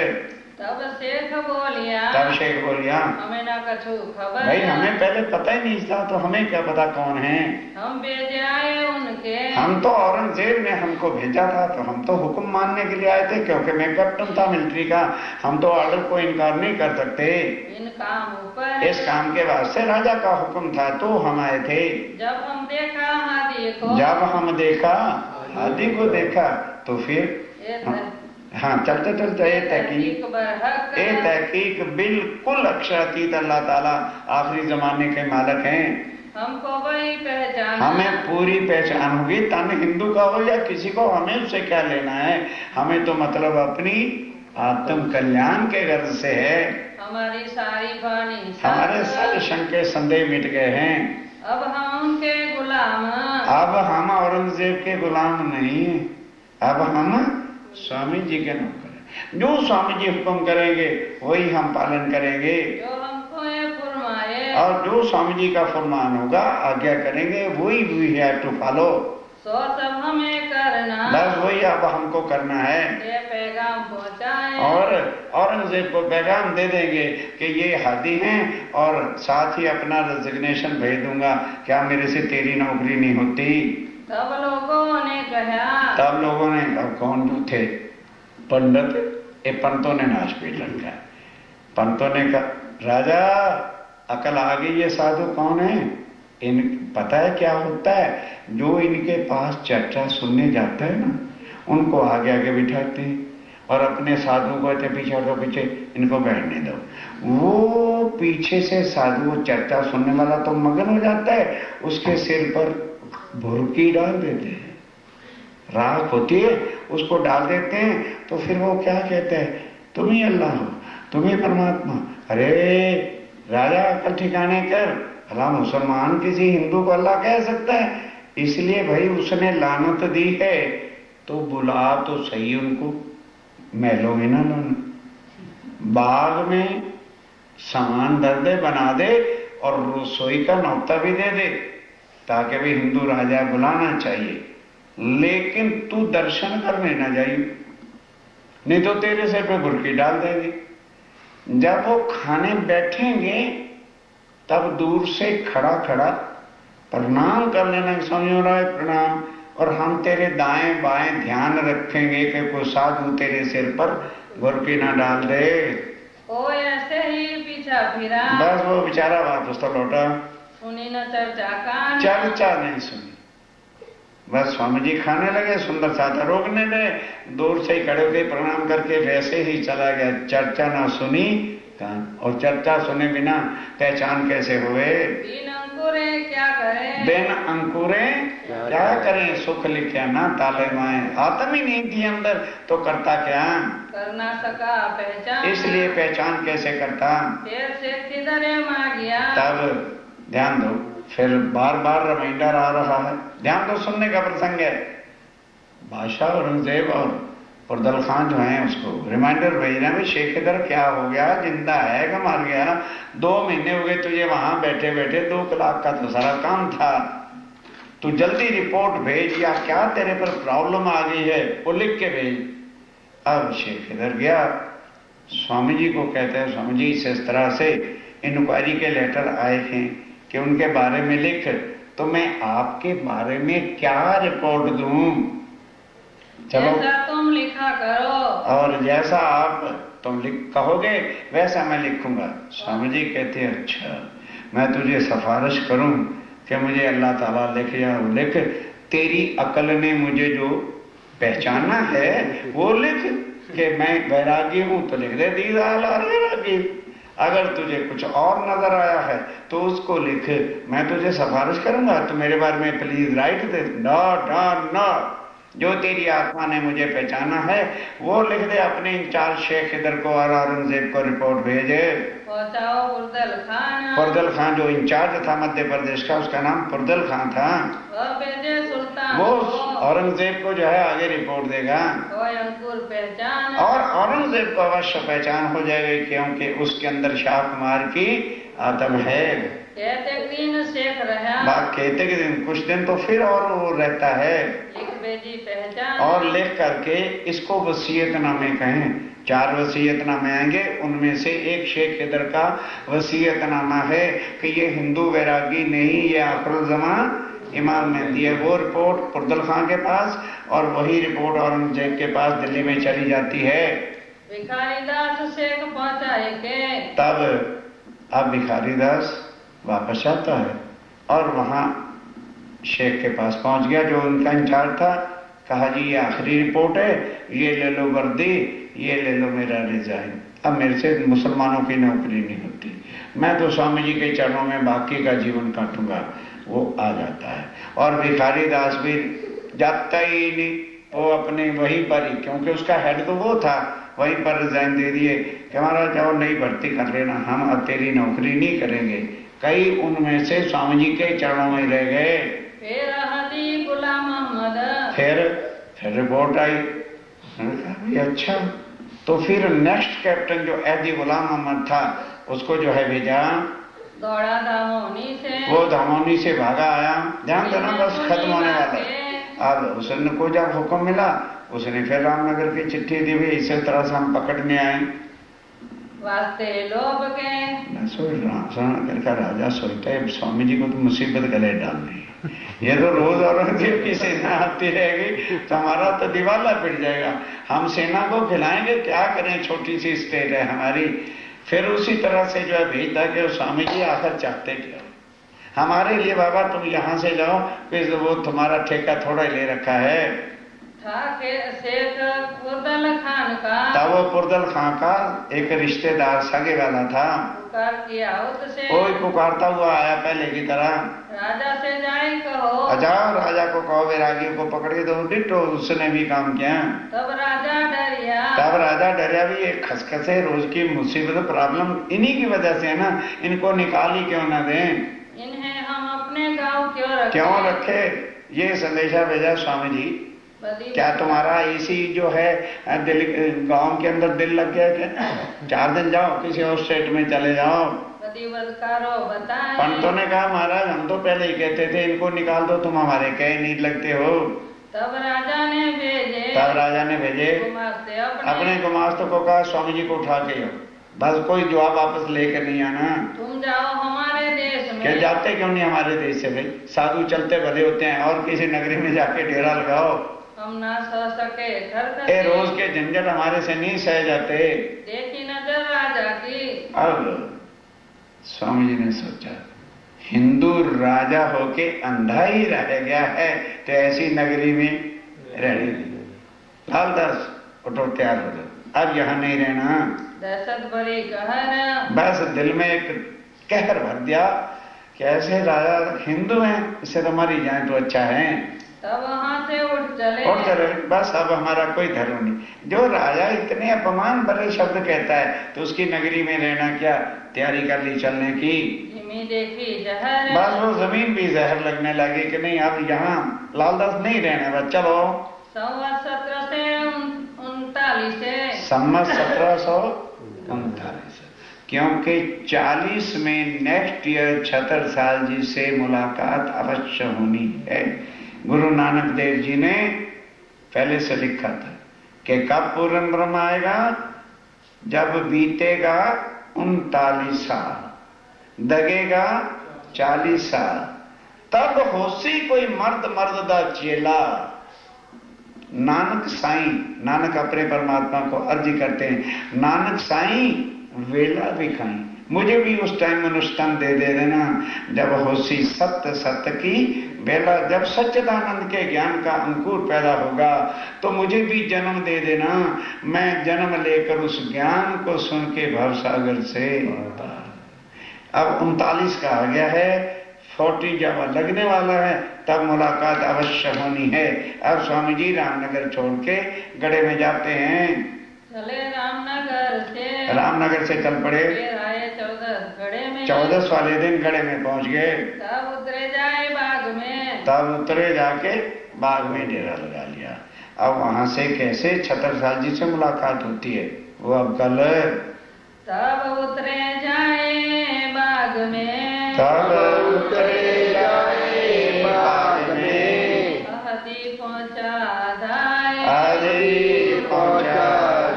तब शेख बोलिया हमें ना कछु खबर, भाई हमें पहले पता ही नहीं था तो हमें क्या पता कौन है। हम भेजे आए उनके, हम तो औरंगजेब ने हमको भेजा था तो हम तो हुक्म मानने के लिए आए थे, क्योंकि मैं कैप्टन था मिलिट्री का, हम तो ऑर्डर को इनकार नहीं कर सकते। इन काम ऊपर इस काम के वास्ते राजा का हुक्म था तो हम आए थे। जब हम देखा हादी को, जब हम देखा हादी को देखा तो फिर हाँ चलते चलते ये तहकीक बिल्कुल अक्षरातीत अल्लाह ताला आखिरी जमाने के मालिक हैं। हमको वही पहचान, हमें पूरी पहचान होगी, तन हिंदू का हो या किसी को, हमें उससे क्या लेना है? हमें तो मतलब अपनी आत्म कल्याण के गर्ज से है। हमारी सारी वाणी, हमारे सारे शंके संदेह मिट गए हैं। अब हम उनके गुलाम, अब हम औरंगजेब के गुलाम नहीं, अब हम स्वामी जी के नौकर हैं। जो स्वामी जी हुक्म करेंगे वही हम पालन करेंगे, जो हमको फरमाए, और जो स्वामी जी का फरमान होगा आज्ञा करेंगे, वही वी हैव टू फॉलो। सो सब हमें करना, बस वही अब हमको करना है। ये पैगाम पहुंचाए और औरंगजेब को पैगाम दे देंगे कि ये हादी हैं और साथ ही अपना रेजिग्नेशन भेज दूंगा, क्या मेरे से तेरी नौकरी नहीं होती? तब लोगों ने कहा, तब लोगों ने, अब कौन जो थे पंडित, ये पंतों ने नाच पीट रखा है। पंतों ने कहा राजा अकल आ गई, ये साधु कौन है? इन पता है क्या होता है? जो इनके पास चर्चा सुनने जाता है ना, उनको आगे आगे बिठाते हैं और अपने साधु को कहते पीछे हटो, पीछे इनको बैठने दो। वो पीछे से साधु, वो चर्चा सुनने वाला तो मगन हो जाता है, उसके सिर पर भुरकी डाल देते हैं, राख होती है उसको डाल देते हैं। तो फिर वो क्या कहते हैं, तुम ही अल्लाह हो, तुम ही परमात्मा। अरे राजा अकल ठिकाने कर, भला मुसलमान किसी हिंदू को अल्लाह कह सकता है? इसलिए भाई उसने लानत दी है तो बुला तो सही उनको, महलों में ना लाना, बाग में सामान धर दे, बना दे और रसोई का न्योता भी दे दे, ताकि भी हिंदू राजा बुलाना चाहिए, लेकिन तू दर्शन करने ना जाइए, नहीं तो तेरे सिर पे बुरकी डाल देगी। जब वो खाने बैठेंगे तब दूर से खड़ा खड़ा प्रणाम कर लेना, समझो रहा है प्रणाम, और हम तेरे दाएं बाएं ध्यान रखेंगे कि कोई साधु तेरे सिर पर बुरकी ना डाल दे। ओ ऐसे ही पीछा फिरा, बस वो बेचारा वापस तो लौटा, सुनी न चर्चा का, चर्चा नहीं सुनी। बस स्वामी जी खाने लगे, सुंदर साधा रोकने लगे, दूर से ही खड़े होकर प्रणाम करके वैसे ही चला गया। चर्चा ना सुनी और चर्चा सुने बिना पहचान कैसे हुए? बिन अंकुरे क्या करें, बिन अंकुरे क्या करें, सुख लिखे ना ताले माए, आत्म ही नहीं थी अंदर तो करता क्या? कर ना सका पहचान, इसलिए पहचान कैसे करता? फिर से किधरे मार गया, तब ध्यान दो, फिर बार बार रिमाइंडर आ रहा है, ध्यान दो, सुनने का प्रसंग है। बादशाह औरंगजेब और पुरदल खान जो है उसको रिमाइंडर भेजना भी शेख इधर क्या हो गया, जिंदा है कि मर गया ना, 2 महीने हो गए तुझे वहां बैठे बैठे, 2 लाख का तो सारा काम था, तू जल्दी रिपोर्ट भेज, या क्या तेरे पर प्रॉब्लम आ गई है वो लिख के भेज। अब शेख इधर गया, स्वामी जी को कहते हैं, स्वामी जी इस तरह से इंक्वायरी के लेटर आए हैं कि उनके बारे में लिख, तो मैं आपके बारे में क्या रिपोर्ट दूं, चलो जैसा तुम लिखा करो, और जैसा आप तुम कहोगे वैसा मैं लिखूंगा। स्वामी जी कहते हैं अच्छा मैं तुझे सिफारिश करूं कि मुझे अल्लाह ताला लिख या लिख, तेरी अकल ने मुझे जो पहचाना है वो लिख, कि मैं वैरागी हूं तो लिख दे दीदार वैरागी, अगर तुझे कुछ और नजर आया है तो उसको लिख, मैं तुझे सिफारिश करूंगा तो मेरे बारे में प्लीज राइट दे, नो नो नो, जो तेरी आत्मा ने मुझे पहचाना है वो लिख दे, अपने इंचार्ज शेख इधर को और औरंगजेब को रिपोर्ट भेजे। पहुंचाओ पुरदल खान। पुरदल खान जो इंचार्ज था मध्य प्रदेश का, उसका नाम पुरदल खान था, भेजे सुल्तान, वो औरंगजेब को जो है आगे रिपोर्ट देगा, अंकुर पहचान, और औरंगजेब को अवश्य पहचान हो जाएगी, क्योंकि उसके अंदर शाह कुमार की आत्म है। कहते दिन शेख रहा, कहते कि दिन कुछ दिन तो फिर और वो रहता है, लिख भेजी पहचान, और लिख करके इसको वसीयतनामे कहें, 4 वसीयतनामे आएंगे, उनमें से एक शेख इधर का वसीयतनामा है कि ये हिंदू वैरागी नहीं, ये आखिरुज़्ज़मान इमाम मेहदी है। वो रिपोर्ट पुरदल खान के पास और वही रिपोर्ट औरंगजेब के पास दिल्ली में चली जाती है। भिखारी दास शेख पहुंचाए के, तब अब भिखारी दास वापस आता है और वहां शेख के पास पहुंच गया जो उनका इंचार्ज था, कहा जी ये आखिरी रिपोर्ट है, ये ले लो वर्दी, ये ले लो मेरा रिजाइन, अब मेरे से मुसलमानों की नौकरी नहीं होती, मैं तो स्वामी जी के चरणों में बाकी का जीवन काटूंगा। वो आ जाता है और भिखारी दास भी जाता ही नहीं, वो अपने वहीं पर ही, क्योंकि उसका हेड तो वो था, वहीं पर रिजाइन दे दिए कि हमारा जाओ नई भर्ती कर लेना, हम अब तेरी नौकरी नहीं करेंगे। कई उनमें से स्वामी जी के चरणों में रह गए। फिर हाजी गुलाम अहमद, फिर रिपोर्ट आई, अच्छा, तो फिर नेक्स्ट कैप्टन जो एदी गुलाम अहमद था उसको जो है भेजा, दौड़ा धामोनी से, वो धामोनी से भागा आया, ध्यान देना बस खत्म होने वाला। अब उसने को जब हुक्म मिला उसने फिर रामनगर की चिट्ठी दी, भी इसी तरह से हम पकड़ने आए, वास्ते लोभ के। मैं सोच रामनगर का राजा सोचता है स्वामी जी को तो मुसीबत गले डालनी, ये तो रोज औरंगजेब की सेना आती रहेगी तो हमारा तो दिवाला पिट जाएगा, हम सेना को खिलाएंगे क्या करें, छोटी सी स्टेट है हमारी। फिर उसी तरह से जो है भेजता कि स्वामी जी आखिर चाहते क्या हमारे लिए, बाबा तुम यहाँ से जाओ, फिर वो तुम्हारा ठेका थोड़ा ही ले रखा है, था शेख पुरदल खान का, तब वो पुरदल खान का एक रिश्तेदार सगे वाला था, पुकार किया से, कोई पुकारता हुआ आया पहले की तरह, राजा से जाए कहो, जाओ राजा को कहो वैरागियों को पकड़े दो, डिटो उसने भी काम किया। तब राजा डरिया, भी ये खसखसे रोज की मुसीबत प्रॉब्लम इन्हीं की वजह से है ना, इनको निकाल ही क्यों ना दें, इन्हें हम अपने गांव क्यों रखे। ये संदेशा भेजा स्वामी जी, क्या तुम्हारा इसी जो है दिल गांव के अंदर दिल लग गया क्या, 4 दिन जाओ किसी और स्टेट में चले जाओ। पंतों ने कहा महाराज हम तो पहले ही कहते थे इनको निकाल दो, तुम हमारे कहे नहीं लगते हो। तब राजा ने भेजे अपने गुमास्तों को कहा स्वामी जी को उठा के बस कोई जवाब वापस लेकर नहीं आना, तुम जाओ हमारे देश में। क्या जाते क्यों नहीं हमारे देश से, भाई साधु चलते भले होते हैं, और किसी नगरी में जाके डेरा लगाओ, हम ना सह सके, रोज के झंझट हमारे से नहीं सह जाते। देखी नजर राजा की। अब स्वामी जी ने सोचा हिंदू राजा होके अंधा ही रह गया है तो ऐसी नगरी में रहने दी, लालदास उठो तैयार हो जाओ, अब यहाँ नहीं रहना। दहशत भरी कहर, बस दिल में एक कहर भर दिया कि ऐसे राजा हिंदू हैं, इससे तो मरी जाए तो अच्छा है। तब वहां से उठ चले, बस अब हमारा कोई धर्म नहीं। जो राजा इतने अपमान भरे शब्द कहता है तो उसकी नगरी में रहना क्या, तैयारी कर ली चलने की। देखी जहर, बस वो जमीन भी जहर लगने लगी कि नहीं अब यहाँ लालदास नहीं रहना, बस चलो। 17 से सम्मत 1739, क्योंकि 40 में नेक्स्ट ईयर छतरसाल जी से मुलाकात अवश्य होनी है। गुरु नानक देव जी ने पहले से लिखा था कि कब पूर्ण ब्रह्म आएगा, जब बीतेगा 39 साल, दगेगा 40 साल, तब होसी कोई मर्द दा चेला। नानक साईं, नानक अपने परमात्मा को अर्जी करते हैं, नानक साईं वेला भी खाई, मुझे भी उस टाइम मनुष्यतन दे देना जब होसी सत्य की बेला, जब सच्चिदानंद के ज्ञान का अंकुर पैदा होगा तो मुझे भी जन्म दे देना, मैं जन्म लेकर उस ज्ञान को सुन के भवसागर से। अब 39 का आ गया है, 40 जब लगने वाला है तब मुलाकात अवश्य होनी है। अब स्वामी जी रामनगर छोड़ के गढ़े में जाते हैं, चले रामनगर से चल पड़े, 14 वाले दिन गढ़े में पहुंच गए, तब उतरे जाए बाग में, तब उतरे जाके बाग में डेरा लगा लिया। अब वहां से कैसे छतरसाल जी से मुलाकात होती है वो अब कल। तब उतरे जाए बाग में, तब उतरे जाए बाग में, हदी पहुंचा दाए, हदी पहुंचा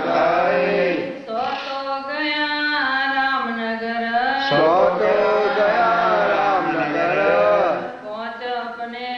दाए, सो तो गया रामनगर, सो तो गया रामनगर, पहुंच अपने